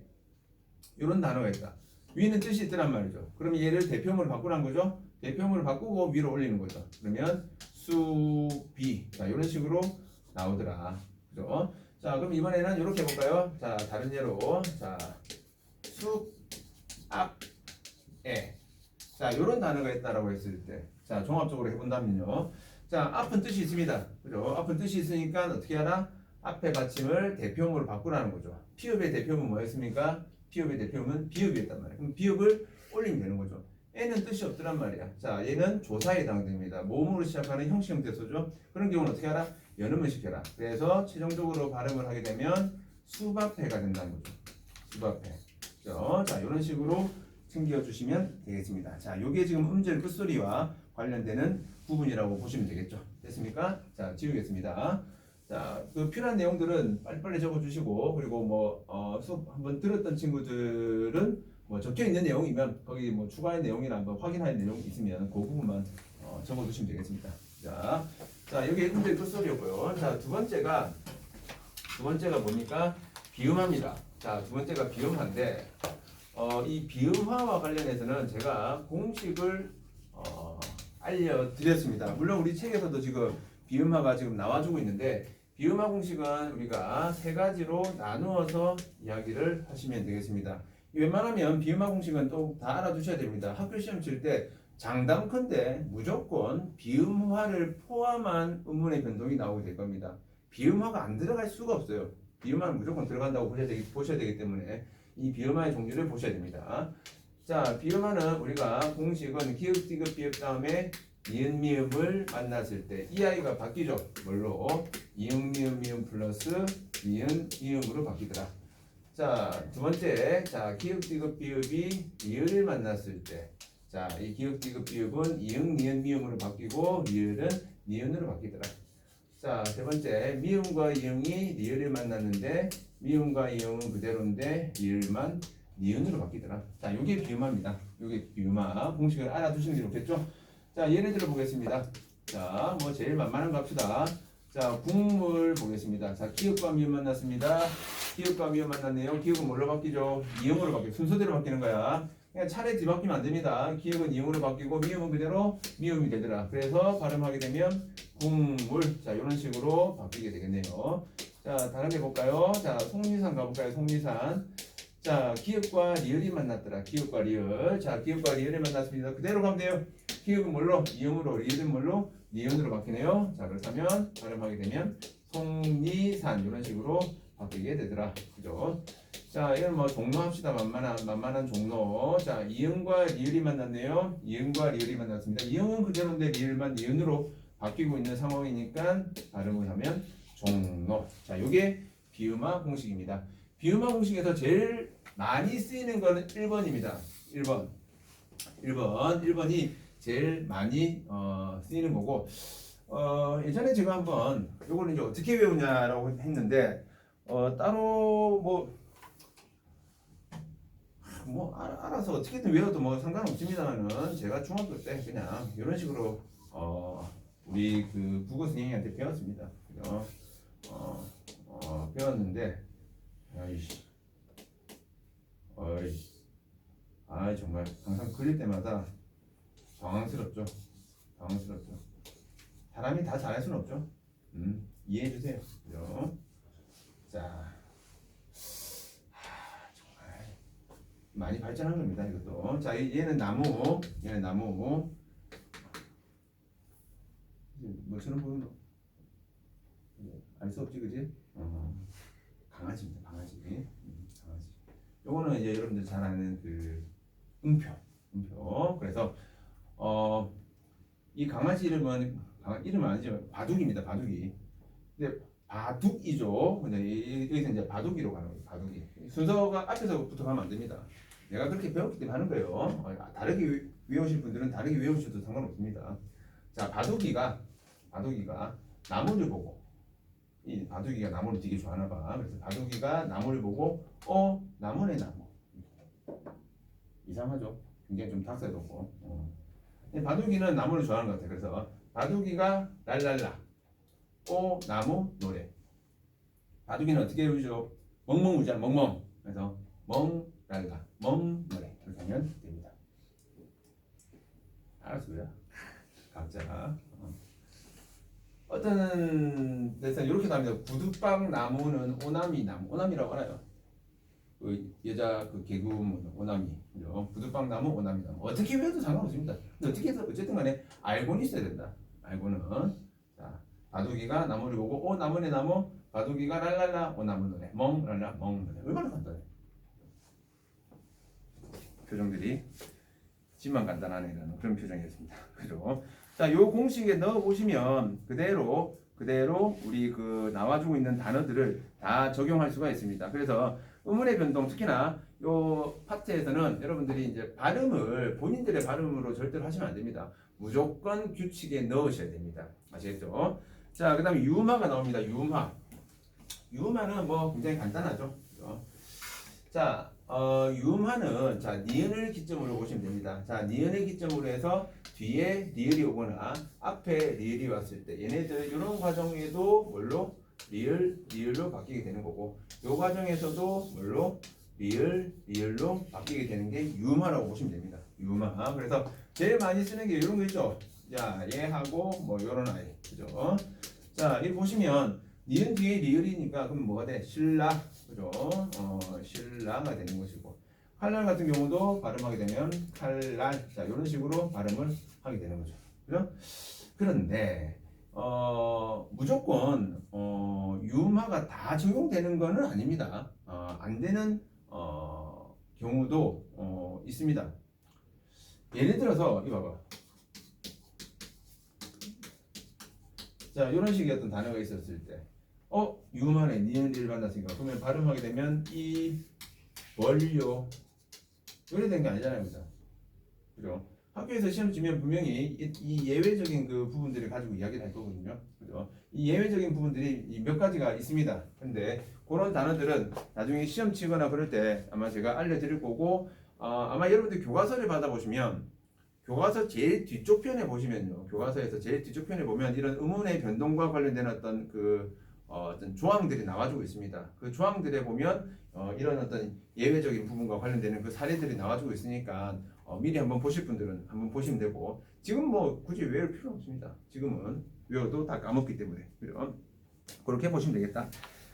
Speaker 1: 이런 단어가 있다. 위는 뜻이 있더란 말이죠. 그러면 얘를 대표음으로 바꾸라는 거죠. 대표음으로 바꾸고 위로 올리는 거죠. 그러면 숲이, 자, 이런 식으로 나오더라. 그죠? 자, 그럼 이번에는 이렇게 해볼까요? 자, 다른 예로, 자, 숲 앞에, 자, 이런 단어가 있다라고 했을 때, 자, 종합적으로 해본다면요. 자, 앞은 뜻이 있습니다. 그죠? 앞은 뜻이 있으니까 어떻게 하나? 앞에 받침을 대표음으로 바꾸라는 거죠. 피읍의 대표음은 뭐였습니까? 피읍의 대표음은 비읍이었단 말이에요. 그럼 비읍을 올리면 되는 거죠. 애는 뜻이 없더란 말이야. 자, 얘는 조사에 해당됩니다. 모음으로 시작하는 형식 형태소죠. 그런 경우는 어떻게 하라? 연음을 시켜라. 그래서 최종적으로 발음을 하게 되면 수바페가 된다는 거죠. 수바페. 그렇죠? 자, 이런 식으로 챙겨주시면 되겠습니다. 자, 요게 지금 음절 끝소리와 관련되는 부분이라고 보시면 되겠죠. 됐습니까? 자, 지우겠습니다. 자, 그 필요한 내용들은 빨리빨리 적어주시고, 그리고 수업 한번 들었던 친구들은 적혀 있는 내용이면 거기 추가할 내용이나 한번 확인할 내용이 있으면 그 부분만 적어주시면 되겠습니다. 자, 여기 문제 끝소리였고요. 자, 두 번째가 뭡니까? 비음화입니다. 자, 두 번째가 비음화인데, 이 비음화와 관련해서는 제가 공식을 알려드렸습니다. 물론 우리 책에서도 지금 비음화가 지금 나와주고 있는데, 비음화 공식은 우리가 세 가지로 나누어서 이야기를 하시면 되겠습니다. 웬만하면 비음화 공식은 또 다 알아두셔야 됩니다. 학교 시험 칠 때 장담컨대 무조건 비음화를 포함한 음문의 변동이 나오게 될 겁니다. 비음화가 안 들어갈 수가 없어요. 비음화는 무조건 들어간다고 보셔야 되기 때문에 이 비음화의 종류를 보셔야 됩니다. 자, 비음화는 우리가 공식은 기읍, 디귿, 비읍 다음에 니은, 미음을 만났을 때 이 아이가 바뀌죠. 뭘로? 이응, 미음, 미음 플러스 니은, 이음으로 바뀌더라. 자, 두 번째, 자, 기읍, 디귿, 비읍이 리을을 만났을 때, 자, 이 기읍, 디귿, 비읍은 이응, 니은, 미음으로 바뀌고 리을은 니은으로 바뀌더라. 자, 세 번째, 미음과 이응이 리을을 만났는데 미음과 이응은 그대로인데 리을만 니은으로 바뀌더라. 자, 요게 비음화입니다. 요게 비음화 공식을 알아두시는 게 좋겠죠? 자, 예를 들어 보겠습니다. 자, 제일 만만한 거 합시다. 자, 국물 보겠습니다. 자, 기읍과 미음 만났습니다. 기읍과 미음 만났네요. 기읍은 뭘로 바뀌죠? 이음으로 바뀌고 순서대로 바뀌는 거야. 그냥 차례 뒤바뀌면 안 됩니다. 기읍은 이음으로 바뀌고 미음은 그대로 미음이 되더라. 그래서 발음하게 되면 국물. 자, 이런 식으로 바뀌게 되겠네요. 자, 다른 게 볼까요? 자, 속리산 가볼까요? 속리산. 자, 기읍과 리을이 만났더라. 기읍과 리을. 자, 기읍과 리을이 만났습니다. 그대로 가면 돼요. 기읍은 뭘로? 이음으로, 리을은 뭘로? 니은으로 바뀌네요. 자, 그렇다면 발음하게 되면 속리산 이런 식으로 바뀌게 되더라. 그죠? 자, 이건 종로 합시다. 만만한 종로. 자, 이응과 리을이 만났네요. 이응과 리을이 만났습니다. 이응은 그대로인데 리을만 니은으로 바뀌고 있는 상황이니까 발음을 하면 종로. 자, 요게 비음화 공식입니다. 비음화 공식에서 제일 많이 쓰이는 거는 1번입니다. 1번이 제일 많이 쓰이는 거고, 예전에 제가 한번 요거는 이제 어떻게 외우냐라고 했는데, 따로 알아서 어떻게든 외워도 상관없습니다만은 제가 중학교 때 그냥 이런 식으로 우리 그 국어 선생님한테 배웠습니다. 그죠? 배웠는데, 정말 항상 걸릴 때마다 당황스럽죠. 사람이 다 잘할 수는 없죠. 이해해 주세요. 그죠? 자, 정말 많이 발전한 겁니다. 이것도. 자, 얘는 나무. 저는 보면 알 수 없지, 그지? 강아지입니다. 강아지. 요거는 이제 여러분들 잘 아는 그 음표. 음표. 그래서 이 강아지 이름은 아니지만 바둑입니다. 바둑이. 근데 바둑이죠. 근데 여기서 이제 바둑이로 가는 거예요. 바둑이. 순서가 앞에서부터 가면 안 됩니다. 내가 그렇게 배웠기 때문에 하는 거예요. 다르게 외우실 분들은 다르게 외우셔도 상관없습니다. 자, 바둑이가 나무를 보고, 이 바둑이가 나무를 되게 좋아하나 봐. 그래서 바둑이가 나무를 보고 나무네 나무. 이상하죠? 굉장히 좀 닭살 돋고. 바둑이는 나무를 좋아하는 것 같아요. 그래서 바둑이가 랄랄라 나무 노래. 바둑이는 어떻게 외우죠? 멍멍 울잖아. 멍멍. 그래서 멍랄라 멍 노래. 이렇게 하면 됩니다. 알았어요? 각자 어떤 데서 이렇게 나옵니다. 구두방 나무는 오나미 나무. 오나미라고 알아요? 그 여자 그 개그우먼 오나미. 그죠? 구두방 나무 오나미 나무. 어떻게 외워도 상관없습니다. 근데 어떻게 해서 어쨌든 간에 알고는 있어야 된다. 알고는. 자, 바둑이가 나무를 보고 나무네 나무. 바둑이가 랄랄라 나무 노래. 멍 랄라 멍 노래. 얼마나 간단해. 표정들이 집만 간단하네라는 그런 표정이었습니다. 그죠? 자, 요 공식에 넣어 보시면 그대로 우리 그 나와주고 있는 단어들을 다 적용할 수가 있습니다. 그래서 음운의 변동, 특히나 요 파트에서는 여러분들이 이제 발음을 본인들의 발음으로 절대로 하시면 안 됩니다. 무조건 규칙에 넣으셔야 됩니다. 아시겠죠? 자, 그다음에 유마가 나옵니다. 유마는 뭐 굉장히 간단하죠. 그죠? 자, 유마는 자 니은을 기점으로 보시면 됩니다. 자, 니은을 기점으로 해서 뒤에 리을이 오거나 앞에 리을이 왔을 때 얘네들 이런 과정에도 뭘로 리을로 바뀌게 되는 거고, 이 과정에서도 뭘로 리을로 바뀌게 되는 게 유마라고 보시면 됩니다. 유마. 그래서 제일 많이 쓰는 게 이런 거 있죠. 자, 얘하고 뭐 이런 아이, 그죠? 자, 이 보시면 니은 뒤에 리을이니까 그럼 뭐가 돼? 신라, 그죠? 신라가 되는 것이고, 칼날 같은 경우도 발음하게 되면 칼날. 자, 이런 식으로 발음을 하게 되는 거죠. 그죠? 그런데 무조건 유마가 다 적용되는 것은 아닙니다. 안 되는 경우도 있습니다. 예를 들어서 이 봐봐. 자, 이런 식의 어떤 단어가 있었을 때 유마네 니은리를 만났으니까 그러면 발음하게 되면 이 원료 이래 된 게 아니잖아요. 그죠? 그죠? 학교에서 시험 치면 분명히 이 예외적인 그 부분들을 가지고 이야기를 할 거거든요. 그죠? 이 예외적인 부분들이 몇 가지가 있습니다. 근데 그런 단어들은 나중에 시험 치거나 그럴 때 아마 제가 알려드릴 거고, 아마 여러분들 교과서를 받아보시면 교과서 제일 뒤쪽 편에 보시면요. 교과서에서 제일 뒤쪽 편에 보면 이런 음운의 변동과 관련된 어떤 어떤 조항들이 나와주고 있습니다. 그 조항들에 보면 이런 어떤 예외적인 부분과 관련되는 그 사례들이 나와주고 있으니까 미리 한번 보실 분들은 한번 보시면 되고, 지금 뭐 굳이 외울 필요 없습니다. 지금은 외워도 다 까먹기 때문에. 그죠? 그렇게 보시면 되겠다.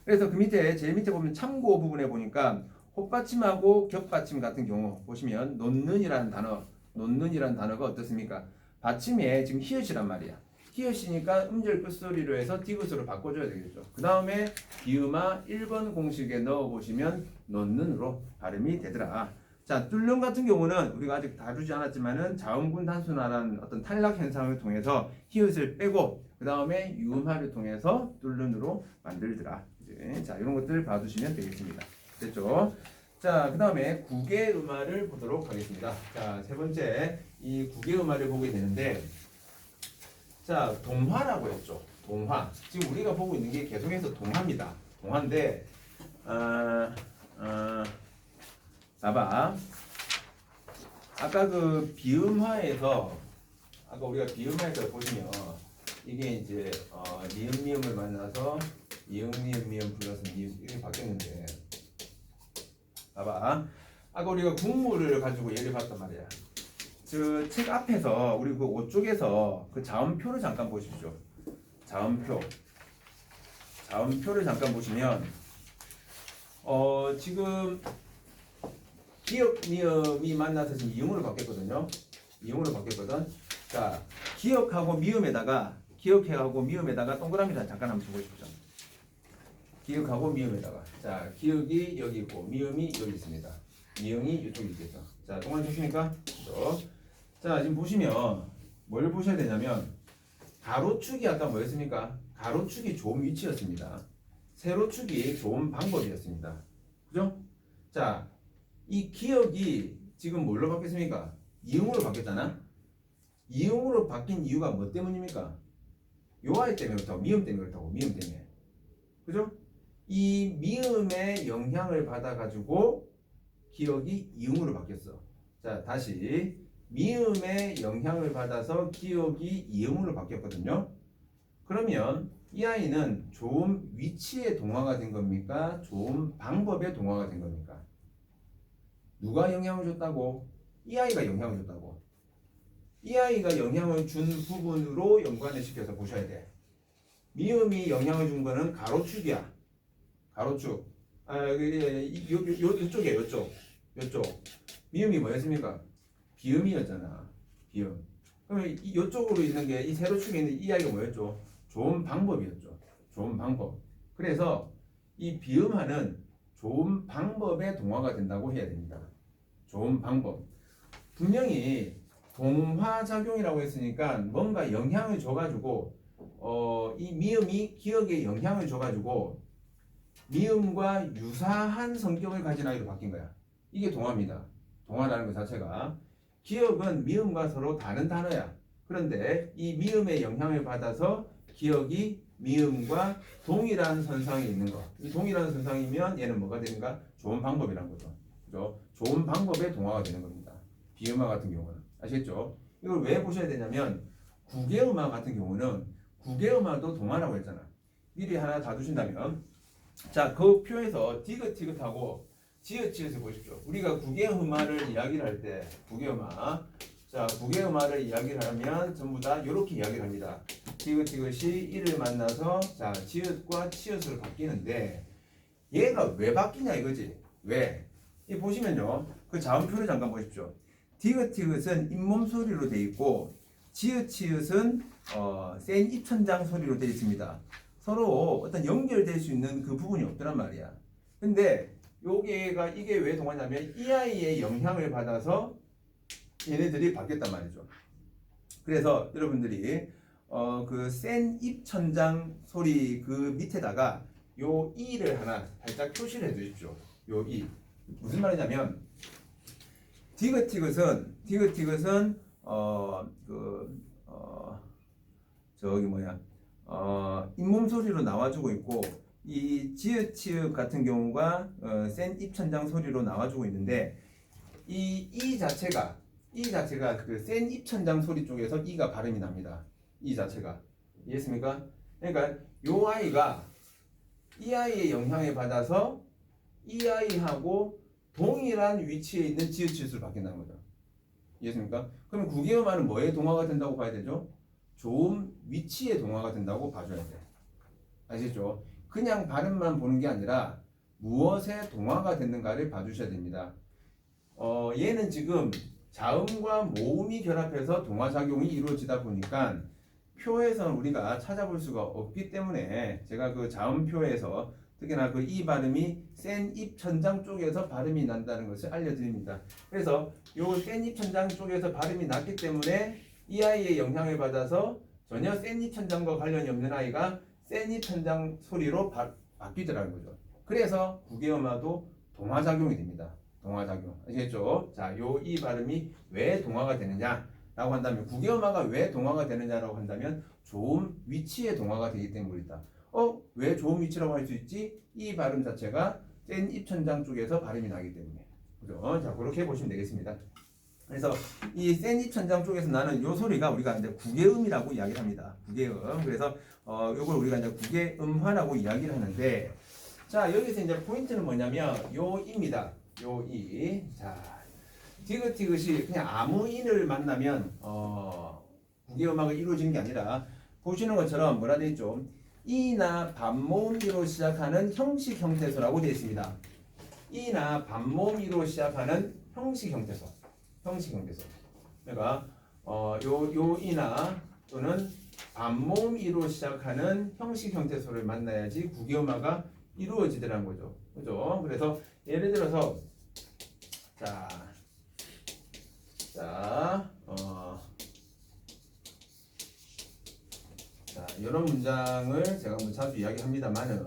Speaker 1: 그래서 그 밑에 제일 밑에 보면 참고 부분에 보니까 헛받침하고 격받침 같은 경우 보시면 놓는이라는 단어가 어떻습니까? 받침에 지금 히읗이란 말이야. 히읗이니까 음절 끝소리로 해서 디귿으로 바꿔줘야 되겠죠. 그 다음에 비음아 1번 공식에 넣어보시면 놓는으로 발음이 되더라. 자, 뚫는 같은 경우는 우리가 아직 다루지 않았지만은 자음군 단순화라는 어떤 탈락 현상을 통해서 히읗을 빼고 그 다음에 유음하를 통해서 뚫는으로 만들더라. 이제 자, 이런 것들 봐주시면 되겠습니다. 됐죠? 자, 그 다음에 국의 음화를 보도록 하겠습니다. 자, 세 번째 이 국의 음화를 보게 되는데, 자, 동화라고 했죠. 동화. 지금 우리가 보고 있는 게 계속해서 동화입니다. 동화인데, 봐봐. 아까 그 비음화에서, 아까 우리가 비음화에서 보시면 이게 이제 니은 미음을 만나서 이응 니은 미음 플러스 미음 이렇게 바뀌었는데, 봐봐. 아까 우리가 국물을 가지고 예를 봤단 말이야. 그 책 앞에서 우리 그 5쪽에서 그 자음표를 잠깐 보십시오. 자음표를 잠깐 보시면 지금 기역 미음이 만나서 지금 이음으로 바뀌었거든요. 자, 기역하고 미음에다가 동그라미를 잠깐 한번 보십시오. 기역하고 미음에다가, 자, 기역이 여기 있고 미음이 여기 있습니다. 미음이 이쪽에 있겠죠. 자, 동안 좋습니까? 자, 지금 보시면 뭘 보셔야 되냐면 가로축이 아까 뭐였습니까? 가로축이 좋은 위치였습니다. 세로축이 좋은 방법이었습니다. 그죠? 자, 이 기억이 지금 뭘로 바뀌었습니까? 이응으로 바뀌었잖아? 이응으로 바뀐 이유가 뭐 때문입니까? 요 아이 때문에 그렇다고, 미음 때문에 그렇다고, 미음 때문에. 그죠? 이 미음의 영향을 받아가지고 기억이 이응으로 바뀌었어. 자, 다시. 미음의 영향을 받아서 기억이 이음으로 바뀌었거든요. 그러면 이 아이는 좋은 위치에 동화가 된 겁니까? 좋은 방법에 동화가 된 겁니까? 누가 영향을 줬다고? 이 아이가 영향을 줬다고. 이 아이가 영향을 준 부분으로 연관을 시켜서 보셔야 돼. 미음이 영향을 준 거는 가로축이야. 가로축. 요쪽이야, 요쪽. 미음이 뭐였습니까? 비음이었잖아. 비음. 그러면 이쪽으로 있는 게 이 세로축에 있는 이 아이가 뭐였죠? 좋은 방법이었죠. 좋은 방법. 그래서 이 비음하는 좋은 방법에 동화가 된다고 해야 됩니다. 좋은 방법. 분명히 동화작용이라고 했으니까 뭔가 영향을 줘가지고 이 미음이 기억에 영향을 줘가지고 미음과 유사한 성격을 가진 아이로 바뀐 거야. 이게 동화입니다. 동화라는 것 자체가. 기억은 미음과 서로 다른 단어야. 그런데 이 미음의 영향을 받아서 기억이 미음과 동일한 선상에 있는 거. 이 동일한 선상이면 얘는 뭐가 되는가? 좋은 방법이라는 거죠. 그죠? 좋은 방법의 동화가 되는 겁니다. 비음화 같은 경우는. 아시겠죠? 이걸 왜 보셔야 되냐면 구개음화 같은 경우는 구개음화도 동화라고 했잖아. 미리 하나 다 두신다면 자, 그 표에서 디귿디귿하고 지읒지읒을 보십시오. 우리가 구개음화를 이야기를 할 때 구개음화 자, 구개음화를 이야기를 하면 전부 다 이렇게 이야기를 합니다. 디귿디귿이 이를 만나서 자, 지읒과 치읒으로 바뀌는데 얘가 왜 바뀌냐 이거지. 왜? 이 보시면요. 그 자음표를 잠깐 보십시오. 디귿디귿은 잇몸 소리로 되어 있고 지읒치읒은 센 입천장 소리로 되어 있습니다. 서로 어떤 연결될 수 있는 그 부분이 없더란 말이야. 근데 이게 왜 동하냐면 이 아이의 영향을 받아서 얘네들이 바뀌었단 말이죠. 그래서 여러분들이 그 센 입천장 소리 그 밑에다가 요 이를 하나 살짝 표시를 해 주십시오. 요 이. 무슨 말이냐면 디귿디귿은 저기 뭐야 잇몸 소리로 나와주고 있고 이 지읒치읒 같은 경우가 센 입천장 소리로 나와주고 있는데 이 자체가 그 센 입천장 소리 쪽에서 이가 발음이 납니다. 이 자체가 이해했습니까? 그러니까 요 아이가 이 아이의 영향을 받아서 이 아이하고 동일한 위치에 있는 지읒치읒으로 바뀐다는 거죠. 이해했습니까? 그러면 구개음화는 뭐에 동화가 된다고 봐야 되죠? 좋은 위치에 동화가 된다고 봐줘야 돼. 아시죠? 그냥 발음만 보는 게 아니라 무엇에 동화가 됐는가를 봐주셔야 됩니다. 얘는 지금 자음과 모음이 결합해서 동화작용이 이루어지다 보니까 표에서는 우리가 찾아볼 수가 없기 때문에 제가 그 자음표에서 특히나 그 이 발음이 센 입천장 쪽에서 발음이 난다는 것을 알려드립니다. 그래서 요 센 입천장 쪽에서 발음이 났기 때문에 이 아이의 영향을 받아서 전혀 센 입천장과 관련이 없는 아이가 센 입천장 소리로 바뀌더라는 거죠. 그래서 구개음화도 동화작용이 됩니다. 동화작용. 아시겠죠? 자, 요 이 발음이 왜 동화가 되느냐라고 한다면 구개음화가 왜 동화가 되느냐라고 한다면 좋은 위치에 동화가 되기 때문이다. 왜 좋은 위치라고 할 수 있지? 이 발음 자체가 센 입천장 쪽에서 발음이 나기 때문에. 그죠? 자, 그렇게 보시면 되겠습니다. 그래서 이 센 입천장 쪽에서 나는 요 소리가 우리가 이제 구개음이라고 이야기를 합니다. 구개음. 그래서 요걸 우리가 이제 구개음화라고 이야기를 하는데 자, 여기서 이제 포인트는 뭐냐면 요 입니다. 요 이. 자, 디귿디귿이 그냥 아무 인을 만나면 구개음화가 이루어지는 게 아니라 보시는 것처럼 뭐라 되어 있죠? 이나 반모음이로 시작하는 형식 형태소라고 되어 있습니다. 이나 반모음이로 시작하는 형식 형태소. 그러니까 요 이나 또는 반모음이로 시작하는 형식 형태소를 만나야지 구개음화가 이루어지더라는 거죠. 그죠? 그래서 예를 들어서 자, 자, 자, 이런 문장을 제가 뭐 자주 이야기합니다만은,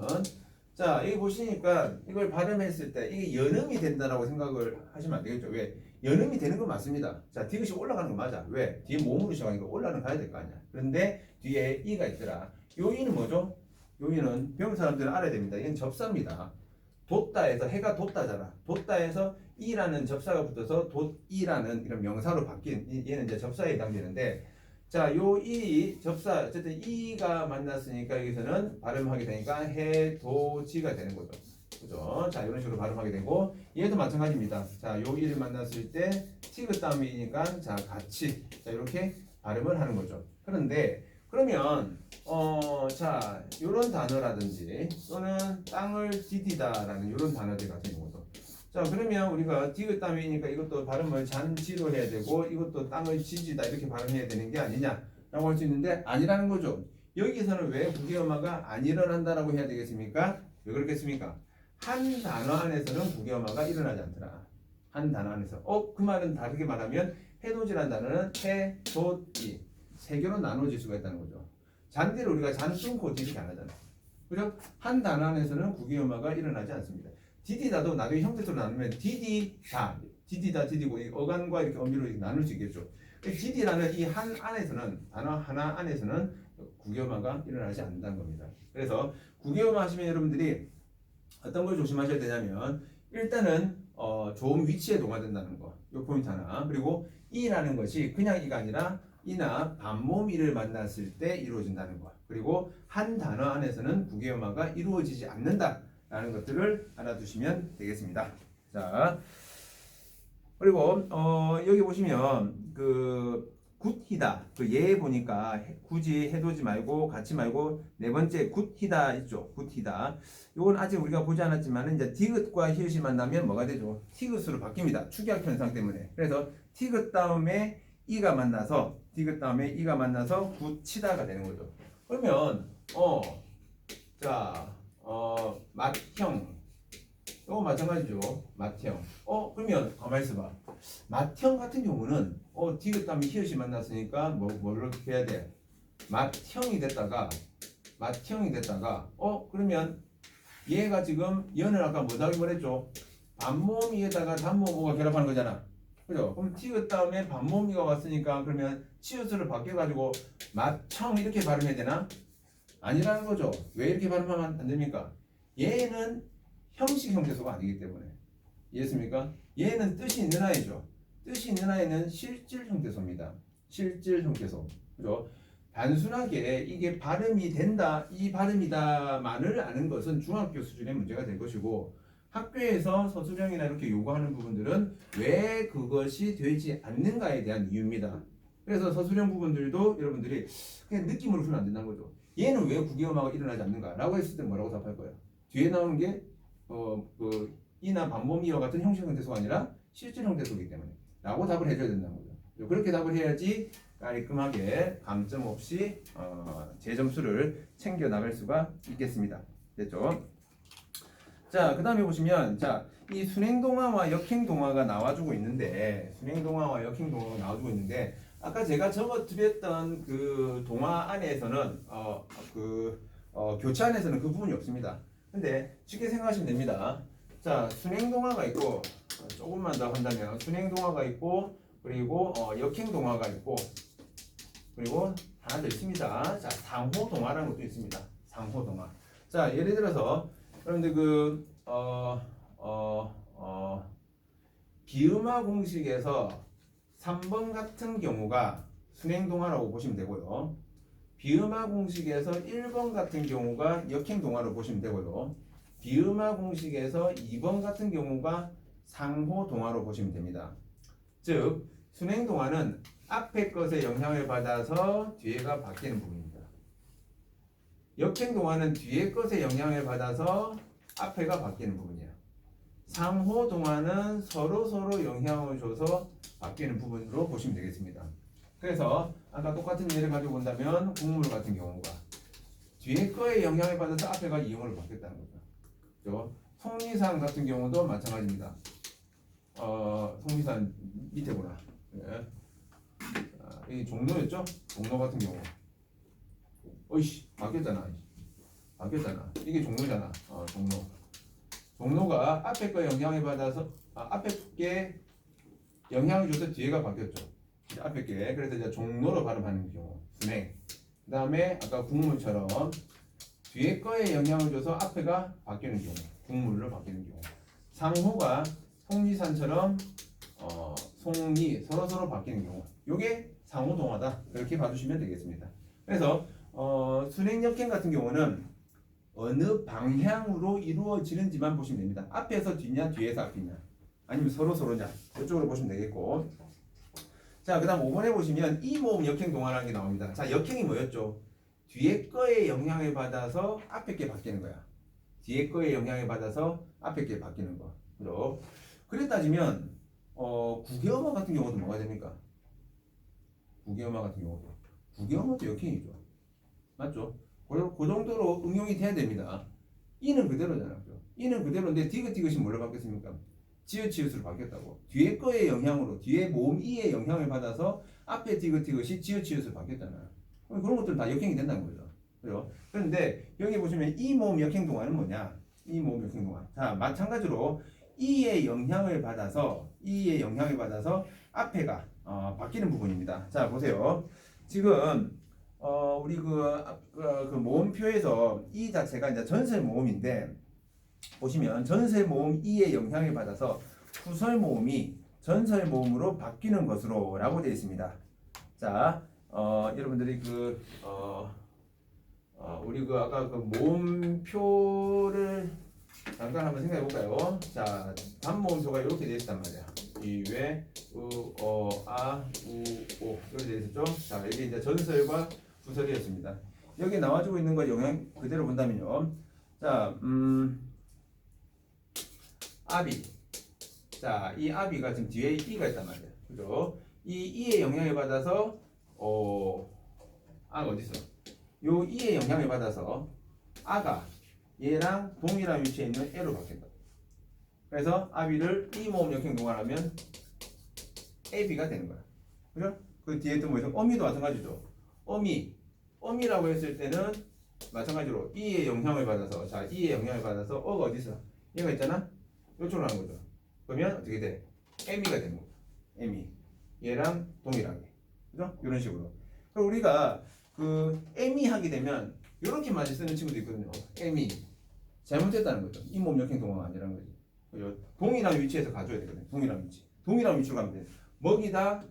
Speaker 1: 자, 여기 보시니까 이걸 발음했을 때 이게 연음이 된다라고 생각을 하시면 안 되겠죠. 왜? 연음이 되는 건 맞습니다. 자, 디귿이 올라가는 거 맞아. 왜? 뒤에 몸으로 시작하니까 올라는 가야 될 거 아니야. 그런데 뒤에 이가 있더라. 요 이는 뭐죠? 요 이는 배운 사람들은 알아야 됩니다. 이건 접사입니다. 돋다에서 해가 돋다잖아. 돋다에서 이라는 접사가 붙어서 돋이라는 이런 명사로 바뀐 얘는 이제 접사에 해당되는데, 자, 요 이 접사 어쨌든 이가 만났으니까 여기서는 발음하게 되니까 해도지가 되는 거죠. 그죠? 자, 이런 식으로 발음하게 되고 얘도 마찬가지입니다. 자, 요 이를 만났을 때 티귿 다음이니까 자, 같이 자, 이렇게 발음을 하는 거죠. 그런데 그러면 자, 요런 단어라든지 또는 땅을 디디다라는 요런 단어들 같은 경우도, 자, 그러면 우리가 디귿 다음이니까 이것도 발음을 잔지로 해야 되고 이것도 땅을 지지다 이렇게 발음해야 되는 게 아니냐라고 할 수 있는데 아니라는 거죠. 여기서는 왜 국외음화가 안 일어난다라고 해야 되겠습니까? 왜 그렇겠습니까? 한 단어 안에서는 국외음화가 일어나지 않더라. 한 단어 안에서. 그 말은 다르게 말하면 해돋이라는 단어는 해돋이 세 개로 나눠질 수가 있다는 거죠. 잔디를 우리가 잔 끊고 이렇게 안 하잖아요. 그죠? 한 단어 안에서는 국외음화가 일어나지 않습니다. 디디다도 나중에 형태로 나누면 디디다, 디디다, 디디고 어간과 이렇게 어미로 이렇게 나눌 수 있겠죠. 디디라는 이 한 안에서는 단어 하나 안에서는 국외음화가 일어나지 않는다는 겁니다. 그래서 국외음화 하시면 여러분들이 어떤 걸 조심하셔야 되냐면 일단은 좋은 위치에 동화된다는 거, 이 포인트 하나. 그리고 이라는 것이 그냥 이가 아니라 이나 반모미를 만났을 때 이루어진다는 거. 그리고 한 단어 안에서는 국외음화가 이루어지지 않는다라는 것들을 알아두시면 되겠습니다. 자, 그리고 여기 보시면 그 굿히다 그 예 보니까 굳이 해두지 말고 같이 말고 네 번째 굿히다 있죠. 굿히다. 이건 아직 우리가 보지 않았지만 이제 디귿과 히읗이 만나면 뭐가 되죠? 티귿으로 바뀝니다. 축약 현상 때문에. 그래서 티귿 다음에 이가 만나서 디귿 다음에 이가 만나서 굿치다가 되는 거죠. 그러면 자 맏형 이거 마찬가지죠. 맏형. 그러면 가만히 있어봐. 맏형 같은 경우는 디귿 다음에 히읗이 만났으니까 뭘로 해야 돼? 맏형이 됐다가 그러면 얘가 지금 얘는 아까 뭐라고 말했죠? 반모미에다가 단모모가 결합하는 거잖아. 그죠? 그럼 티귿 다음에 반모미가 왔으니까 그러면 치읓으로 바뀌어가지고 맏형 이렇게 발음해야 되나? 아니라는 거죠. 왜 이렇게 발음하면 안 됩니까? 얘는 형식 형태소가 아니기 때문에. 이해했습니까? 얘는 뜻이 있는 아이죠. 뜻이 있는 아이는 실질 형태소입니다. 실질 형태소. 그죠? 단순하게 이게 발음이 된다, 이 발음이다만을 아는 것은 중학교 수준의 문제가 될 것이고, 학교에서 서술형이나 이렇게 요구하는 부분들은 왜 그것이 되지 않는가에 대한 이유입니다. 그래서 서술형 부분들도 여러분들이 그냥 느낌으로 풀면 안 된다는 거죠. 얘는 왜 국외음화가 일어나지 않는가? 라고 했을 때 뭐라고 답할 거예요? 뒤에 나오는 게 이나 반모미와 같은 형식 형태소가 아니라 실질 형태소이기 때문에 라고 답을 해줘야 된다는 거죠. 그렇게 답을 해야지 깔끔하게 감점 없이 제 점수를 챙겨 나갈 수가 있겠습니다. 됐죠? 자, 그 다음에 보시면 자, 이 순행동화와 역행동화가 나와주고 있는데 아까 제가 적어드렸던 그 동화 안에서는 교차 안에서는 그 부분이 없습니다. 근데 쉽게 생각하시면 됩니다. 자, 순행동화가 있고 조금만 더 한다면 순행동화가 있고 그리고 역행동화가 있고 그리고 하나 더 있습니다. 자, 상호동화라는 것도 있습니다. 상호동화. 자, 예를 들어서 여러분들 비음화 공식에서 3번 같은 경우가 순행동화라고 보시면 되고요. 비음화 공식에서 1번 같은 경우가 역행동화로 보시면 되고요. 비음화 공식에서 2번 같은 경우가 상호동화로 보시면 됩니다. 즉 순행동화는 앞에 것의 영향을 받아서 뒤에가 바뀌는 부분입니다. 역행동화는 뒤에 것의 영향을 받아서 앞에가 바뀌는 부분이야. 상호동화는 서로 영향을 줘서 바뀌는 부분으로 보시면 되겠습니다. 그래서 아까 똑같은 예를 가지고 본다면 국물 같은 경우가 뒤에 거에 영향을 받아서 앞에가 이용으로 바뀌었다는 거죠. 속리산 같은 경우도 마찬가지입니다. 성미산 밑에구나. 예. 자, 이 종로였죠? 종로 같은 경우. 어이씨, 바뀌었잖아. 바뀌었잖아. 이게 종로잖아. 종로. 종로가 앞에 거 영향을 받아서, 앞에 게 영향을 줘서 뒤에가 바뀌었죠. 앞에 게. 그래서 이제 종로로 발음하는 경우. 순행. 그 다음에 아까 국물처럼 뒤에 거에 영향을 줘서 앞에가 바뀌는 경우. 국물로 바뀌는 경우. 상호가 속리산처럼 속리 서로 바뀌는 경우. 요게 상호동화다. 그렇게 봐주시면 되겠습니다. 그래서 순행역행 같은 경우는 어느 방향으로 이루어지는지만 보시면 됩니다. 앞에서 뒤냐 뒤에서 앞이냐 아니면 서로냐 이쪽으로 보시면 되겠고. 자, 그 다음 5번에 보시면 이모음 역행 동화라는 게 나옵니다. 자, 역행이 뭐였죠? 뒤에 거에 영향을 받아서 앞에 게 바뀌는 거야. 뒤에 거에 영향을 받아서 앞에 게 바뀌는 거. 그죠? 그래 따지면 국외어마 같은 경우도 뭐가 됩니까? 국외어마 같은 경우도 국외어마도 역행이죠. 맞죠? 그 정도로 응용이 돼야 됩니다. 이는 그대로잖아요. 이는 그대로인데 디귿이 뭘로 바뀌었습니까? 지읒으로 바뀌었다고. 뒤에 거의 영향으로 뒤에 모음 이의 영향을 받아서 앞에 디귿이 지읒으로 바뀌었잖아요. 그런 것들은 다 역행이 된다는 거죠. 그죠? 그런데 여기 보시면 이 모음 역행 동화는 뭐냐? 이 모음 역행 동화. 자, 마찬가지로 이의 영향을 받아서 앞에가 바뀌는 부분입니다. 자, 보세요. 지금 우리 그 모음표에서 이 자체가 이제 전설 모음인데 보시면 전설 모음 이의 영향을 받아서 후설 모음이 전설 모음으로 바뀌는 것으로라고 되어 있습니다. 자, 여러분들이 우리 아까 그 모음표를 잠깐 한번 생각해 볼까요? 자, 단모음표가 이렇게 되어 있단 말이야. 이외, 오 이렇게 되어 있었죠? 자, 이게 이제 전설과 후설이었습니다. 여기 나와주고 있는 거 영향 그대로 본다면요. 자, 아비. 자, 이 아비가 지금 뒤에 이가 있단 말이야. 그죠? 이 이의 영향을 받아서 아가 어디 있어? 요 이의 영향을 받아서 아가 얘랑 동일한 위치에 있는 애로 바뀐다. 그래서 아비를 이 모음 역행 동화하면 AB가 되는 거야. 그죠? 그 뒤에 또 뭐 있어? 어미도 마찬가지죠. 어미라고 했을 때는 마찬가지로 이의 영향을 받아서 자, 이의 영향을 받아서 어가 어디 있어? 얘가 있잖아. 요쪽으로 하는 거죠. 그러면 어떻게 돼? M이가 되는 거죠. M이 얘랑 동일하게. 그죠? 이런 식으로. 그럼 우리가 그 M이 하게 되면 이렇게 많이 쓰는 친구도 있거든요. M이 잘못됐다는 거죠. 이 몸 역행 동화가 아니라는 거지. 동일한 위치에서 가져야 되거든요. 동일한 위치. 동일한 위치로 가면 돼. 먹이다,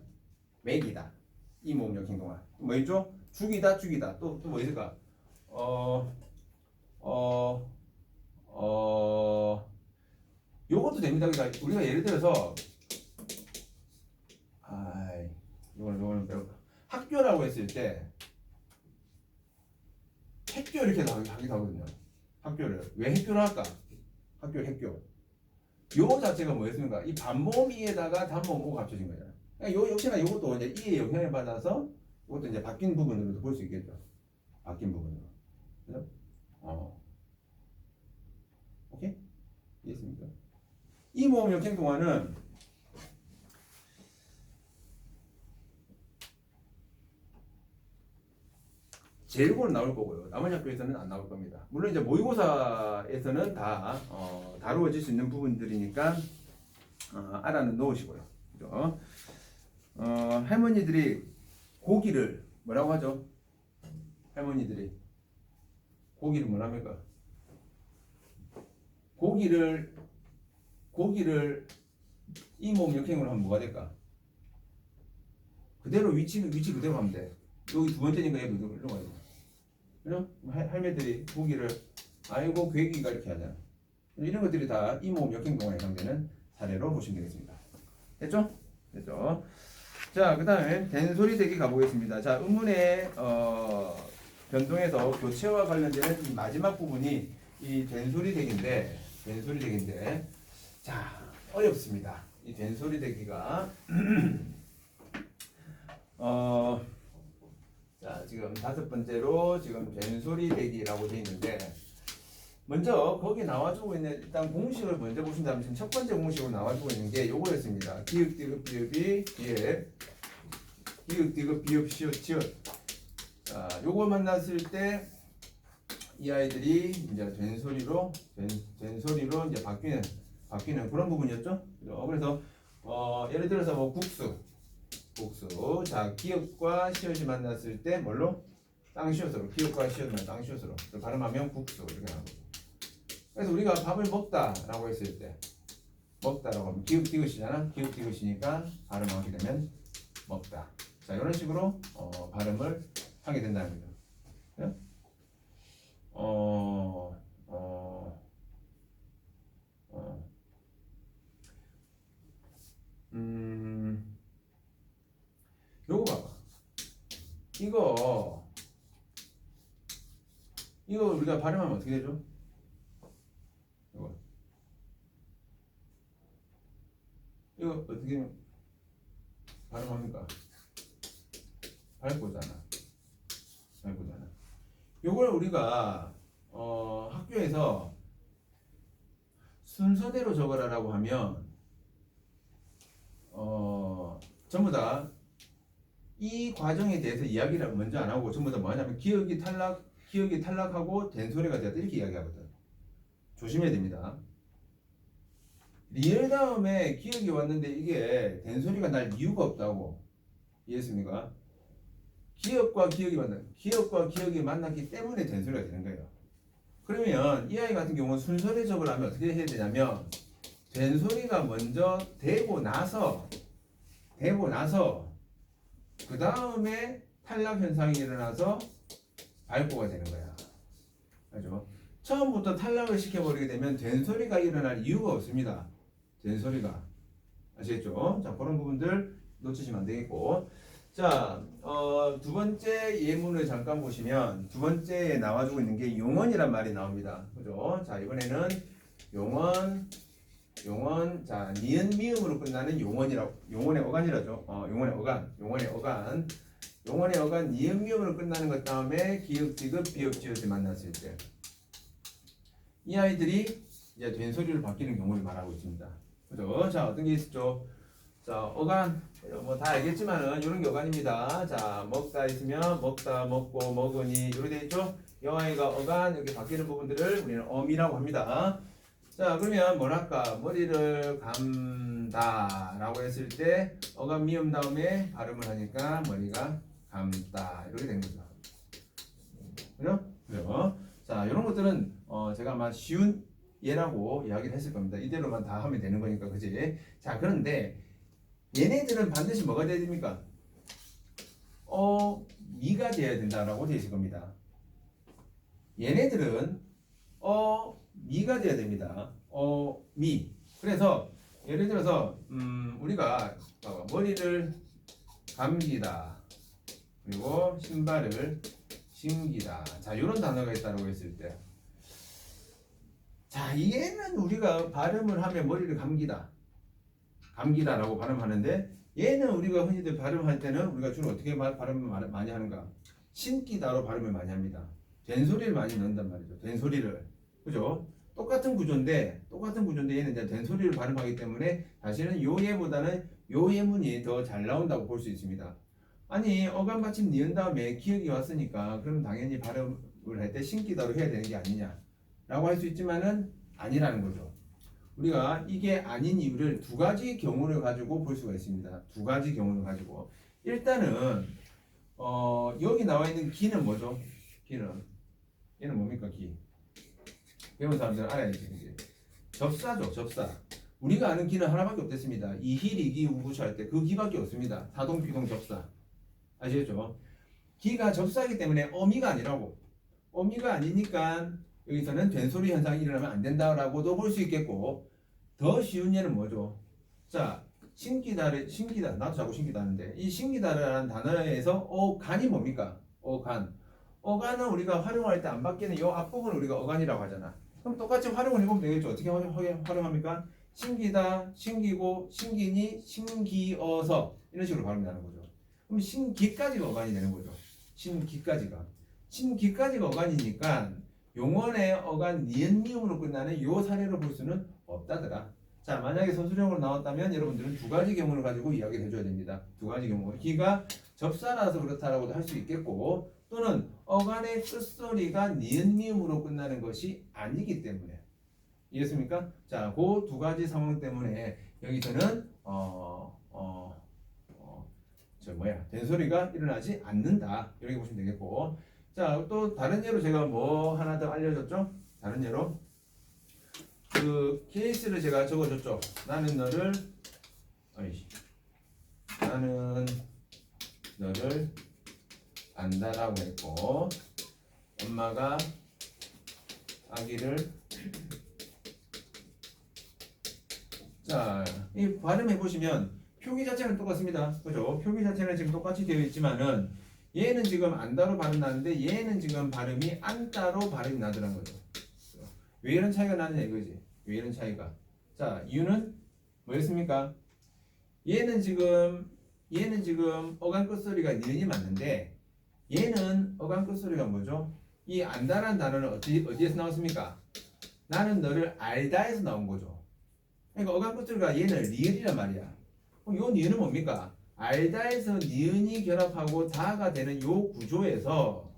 Speaker 1: 먹이다. 이 몸 역행 동화. 뭐 있죠? 죽이다. 또 뭐 있을까? 요것도 됩니다. 그러니까 우리가 예를 들어서 이거는 배울까? 학교라고 했을 때 학교 이렇게 하기도 하거든요. 학교를 왜 학교를 할까? 학교. 요 자체가 뭐였습니까? 이 반모음 이에다가 단모음 오가 합쳐진 거잖아요. 그러니까 요 역시나 이것도 이제 이의 영향을 받아서 이것도 이제 바뀐 부분으로도 볼 수 있겠죠. 바뀐 부분으로. 그죠? 오케이? 이해했습니까? 이 모음 역행 동화는 제일고는 나올 거고요. 나머지 학교에서는 안 나올 겁니다. 물론 이제 모의고사에서는 다 다루어질 수 있는 부분들이니까 알아는 놓으시고요. 그죠? 할머니들이 고기를 뭐라고 하죠? 할머니들이 고기를 뭐라 합니까? 고기를 이 몸 역행으로 하면 뭐가 될까? 그대로 위치 그대로 하면 돼. 여기 두 번째니까 얘도 이리로 가야 돼. 그죠? 할매들이 고기를 아이고 괴기가 이렇게 하잖아. 이런 것들이 다 이 몸 역행 동화에 해당되는 사례로 보시면 되겠습니다. 됐죠? 자, 그 다음에 된소리 대기 가보겠습니다. 자, 음문의 변동에서 교체와 관련되는 이 마지막 부분이 이 된소리 대기인데 자, 어렵습니다. 이 된소리 대기가 자, 지금 5번째로 지금 된소리 대기라고 되어 있는데 먼저 거기 나와주고 있는 일단 공식을 먼저 보신다면 지금 첫 번째 공식으로 나와주고 있는 게 요거였습니다. 기역, 디귿, 비읍이 기역, 기역, 디귿, 비읍, 시옷, 지읒. 자, 요거 만났을 때 이 아이들이 이제 된소리로 이제 바뀌는 그런 부분이었죠. 그래서 예를 들어서 뭐 국수. 자, 기역과 시옷이 만났을 때 뭘로? 땅시옷으로. 기역과 시옷만 땅시옷으로 발음하면 국수 이렇게 나오고. 그래서 우리가 밥을 먹다라고 했을 때 먹다라고 하면 기역 디귿이잖아. 기역 디귿이니까 발음하게 되면 먹다. 자, 이런 식으로 발음을 하게 된다는 거죠. 네? 요거 봐봐. 이거 우리가 발음하면 어떻게 되죠? 이거 어떻게 발음합니까? 밟고잖아. 요걸 우리가 학교에서 순서대로 적어라라고 하면 전부 다 이 과정에 대해서 이야기를 먼저 안 하고 전부 다 뭐 하냐면 기억이 탈락하고 된소리가 되었다 이렇게 이야기하거든. 조심해야 됩니다. 리을 다음에 기억이 왔는데 이게 된소리가 날 이유가 없다고. 이해했습니까? 기억과 기억이 만났기 때문에 된소리가 되는 거예요. 그러면 이 아이 같은 경우는 순서를 적으려면 어떻게 해야 되냐면 된소리가 먼저 되고 나서 그 다음에 탈락 현상이 일어나서 발포가 되는 거야. 알죠? 처음부터 탈락을 시켜버리게 되면 된소리가 일어날 이유가 없습니다. 된소리가. 아시겠죠? 자, 그런 부분들 놓치시면 안 되겠고. 자, 두 번째 예문을 잠깐 보시면 두 번째에 나와주고 있는 게 용언이란 말이 나옵니다. 그죠? 자, 이번에는 용언, 자, 니은 미음으로 끝나는 용언의 어간이라죠. 용언의 어간, 니은 미음으로 끝나는 것 다음에 기역, 디귿, 비읍, 지읒을 만났을 때 이 아이들이 이제 된소리로 바뀌는 경우를 말하고 있습니다. 그죠? 자, 어떤 게 있었죠? 자, 어간, 뭐 다 알겠지만은 이런 게 어간입니다. 자, 먹다 있으면 먹다, 먹고, 먹으니 이렇게 돼 있죠? 이 아이가 어간 이렇게 바뀌는 부분들을 우리는 어미라고 합니다. 자, 그러면 뭐랄까 머리를 감다 라고 했을 때 어감 미음 다음에 발음을 하니까 머리가 감다 이렇게 된 거죠. 그죠? 자, 이런 것들은 제가 아마 쉬운 예라고 이야기를 했을 겁니다. 이대로만 다 하면 되는 거니까, 그지? 자, 그런데 얘네들은 반드시 뭐가 돼야 됩니까? 미가 돼야 된다라고 되어 있을 겁니다. 얘네들은 미가 돼야 됩니다. 미. 그래서 예를 들어서 우리가 머리를 감기다 그리고 신발을 신기다. 자, 이런 단어가 있다고 했을 때, 자, 얘는 우리가 발음을 하면 머리를 감기다라고 발음하는데, 얘는 우리가 흔히들 발음할 때는 우리가 주로 어떻게 발음을 많이 하는가? 신기다로 발음을 많이 합니다. 된소리를 많이 넣는단 말이죠. 된소리를. 그죠? 똑같은 구조인데 얘는 이제 된소리를 발음하기 때문에 사실은 요 예보다는 요 예문이 더 잘 나온다고 볼 수 있습니다. 아니, 어감 받침 니은 다음에 기억이 왔으니까 그럼 당연히 발음을 할 때 신기다로 해야 되는 게 아니냐 라고 할 수 있지만은 아니라는 거죠. 우리가 이게 아닌 이유를 두 가지 경우를 가지고 볼 수가 있습니다. 두 가지 경우를 가지고. 일단은 여기 나와 있는 기는 뭐죠? 기는 얘는 뭡니까? 기. 배운 사람들은 알아야지. 이제 접사죠. 접사. 우리가 아는 기는 하나밖에 없겠습니다. 이힐, 이기, 우부시 할 때 그 기밖에 없습니다. 사동, 비동, 접사. 아시겠죠? 기가 접사이기 때문에 어미가 아니라고. 어미가 아니니까 여기서는 된소리 현상이 일어나면 안 된다라고도 볼 수 있겠고, 더 쉬운 예는 뭐죠? 자, 신기다. 나도 자꾸 신기다 하는데, 이 신기다라는 단어에서 어간이 뭡니까? 어간은 우리가 활용할 때 안 바뀌는 이 앞부분을 우리가 어간이라고 하잖아. 그럼 똑같이 활용을 해보면 되겠죠. 어떻게 활용합니까? 신기다, 신기고, 신기니, 신기어서 이런 식으로 발음하는 거죠. 그럼 신기까지가 어간이 되는 거죠. 신기까지가 어간이니까 용언의 어간 니은 미음으로 끝나는 요 사례를 볼 수는 없다더라. 자, 만약에 서술형으로 나왔다면 여러분들은 두 가지 경우를 가지고 이야기를 해줘야 됩니다. 두 가지 경우. 기가 접사라서 그렇다라고도 할 수 있겠고, 또는 어간의 끝소리가 니은 미음으로 끝나는 것이 아니기 때문에. 이해했습니까? 자, 그 두 가지 상황 때문에 여기서는 된소리가 일어나지 않는다. 이렇게 보시면 되겠고. 자, 또 다른 예로 제가 뭐 하나 더 알려줬죠? 다른 예로 그 케이스를 제가 적어줬죠. 나는 너를 안다라고 했고, 엄마가 아기를, 자, 이 발음해 보시면 표기 자체는 똑같습니다. 그죠? 표기 자체는 지금 똑같이 되어 있지만은 얘는 지금 안다로 발음 나는데 얘는 지금 발음이 안다로 발음이 나더란 거죠. 왜 이런 차이가 나느냐 이거지. 왜 이런 차이가? 자, 이유는 뭐였습니까? 얘는 지금 어간 끝소리가 니은이 맞는데 얘는 어간 끝소리가 뭐죠? 이 안다라는 단어는 어디에서 나왔습니까? 나는 너를 알다에서 나온 거죠. 그러니까 어간 끝소리가 얘는 리을이란 말이야. 그럼 요 니은은 뭡니까? 알다에서 니은이 결합하고 다가 되는 요 구조에서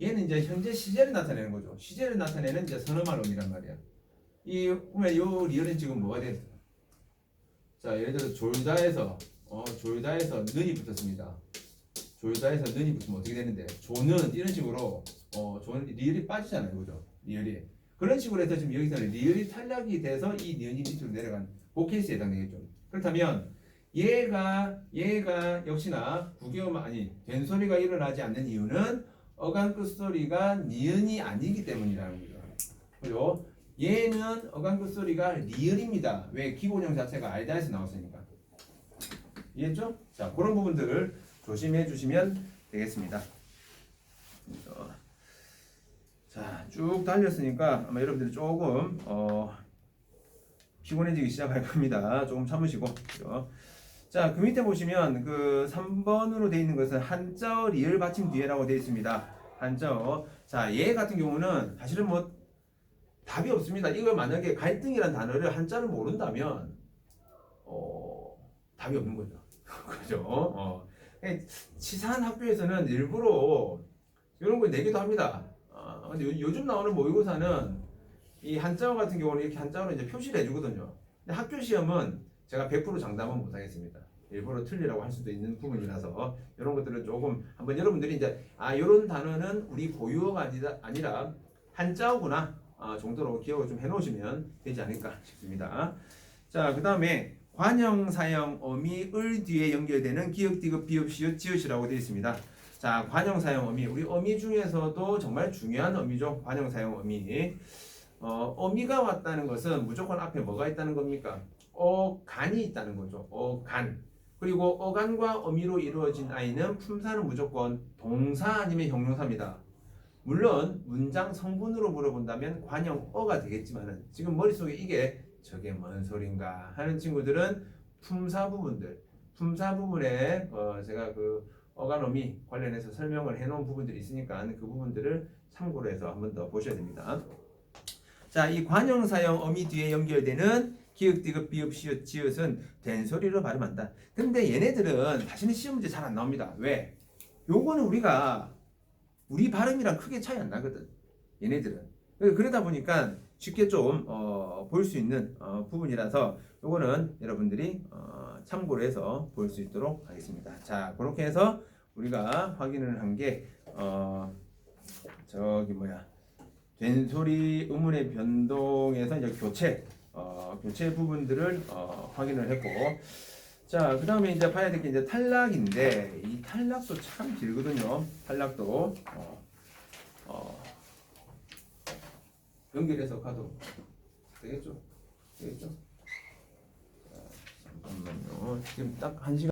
Speaker 1: 얘는 이제 현재 시제를 나타내는 거죠. 시제를 나타내는 이제 선어말 음이란 말이야. 이 보면 요 리을은 지금 뭐가 됐어? 자, 예를 들어 졸다에서 는이 붙었습니다. 졸다에서 는이 붙으면 어떻게 되는데? 조는 이런 식으로 조는 리을이 빠지잖아요, 그죠? 리을이 그런 식으로 해서 지금 여기서는 리을이 탈락이 돼서 이 니은이 밑으로 내려간 그 케이스에 해당되겠죠. 그렇다면 얘가 역시나 된소리가 일어나지 않는 이유는 어간 끝소리가 니은이 아니기 때문이라는 거죠. 그죠? 얘는 어간 끝소리가 리을입니다. 왜? 기본형 자체가 알다에서 나왔으니까. 이해했죠? 자, 그런 부분들을 조심해 주시면 되겠습니다. 자, 쭉 달렸으니까 아마 여러분들이 조금 피곤해지기 시작할 겁니다. 조금 참으시고. 그죠? 자, 그 밑에 보시면 그 3번으로 되어 있는 것은 한자어 리을 받침 뒤에라고 되어 있습니다. 한자어. 자, 얘 같은 경우는 사실은 뭐 답이 없습니다. 이걸 만약에 갈등이라는 단어를 한자를 모른다면 답이 없는 거죠. 그죠? 치사한 학교에서는 일부러 이런 걸 내기도 합니다. 근데 요즘 나오는 모의고사는 이 한자어 같은 경우는 이렇게 한자어로 이제 표시를 해주거든요. 근데 학교 시험은 제가 100% 장담은 못하겠습니다. 일부러 틀리라고 할 수도 있는 부분이라서 이런 것들은 조금 한번 여러분들이 이제 이런 단어는 우리 고유어가 아니라 한자어구나 정도로 기억을 좀 해놓으시면 되지 않을까 싶습니다. 자, 그 다음에 관형, 사형, 어미, 을 뒤에 연결되는 기역, 디귿, 비읍, 시읒, 지읒이라고 되어 있습니다. 자, 관형, 사형, 어미. 우리 어미 중에서도 정말 중요한 어미죠. 관형, 사형, 어미. 어미가 왔다는 것은 무조건 앞에 뭐가 있다는 겁니까? 어간이 있다는 거죠. 어간. 그리고 어간과 어미로 이루어진 아이는 품사는 무조건 동사 아니면 형용사입니다. 물론 문장 성분으로 물어본다면 관형어가 되겠지만은 지금 머릿속에 이게 저게 뭔 소린가 하는 친구들은 품사 부분에 제가 그 어간어미 관련해서 설명을 해놓은 부분들이 있으니까 그 부분들을 참고로 해서 한 번 더 보셔야 됩니다. 자, 이 관형, 사형, 어미 뒤에 연결되는 기역, 디귿, 비읍, 시읒, 지읒은 된소리로 발음한다. 근데 얘네들은 사실은 시험 문제 잘 안 나옵니다. 왜? 요거는 우리 발음이랑 크게 차이 안 나거든. 얘네들은. 그러다 보니까 쉽게 좀 볼 수 있는 부분이라서 요거는 여러분들이 참고를 해서 볼 수 있도록 하겠습니다. 자, 그렇게 해서 우리가 확인을 한 게 된소리 음운의 변동에서 이제 교체 부분들을 확인을 했고, 자, 그 다음에 이제 봐야 될 게 이제 탈락인데, 이 탈락도 참 길거든요. 탈락도 연결해서 가도 되겠죠? 자, 잠깐만요. 지금 딱 1시간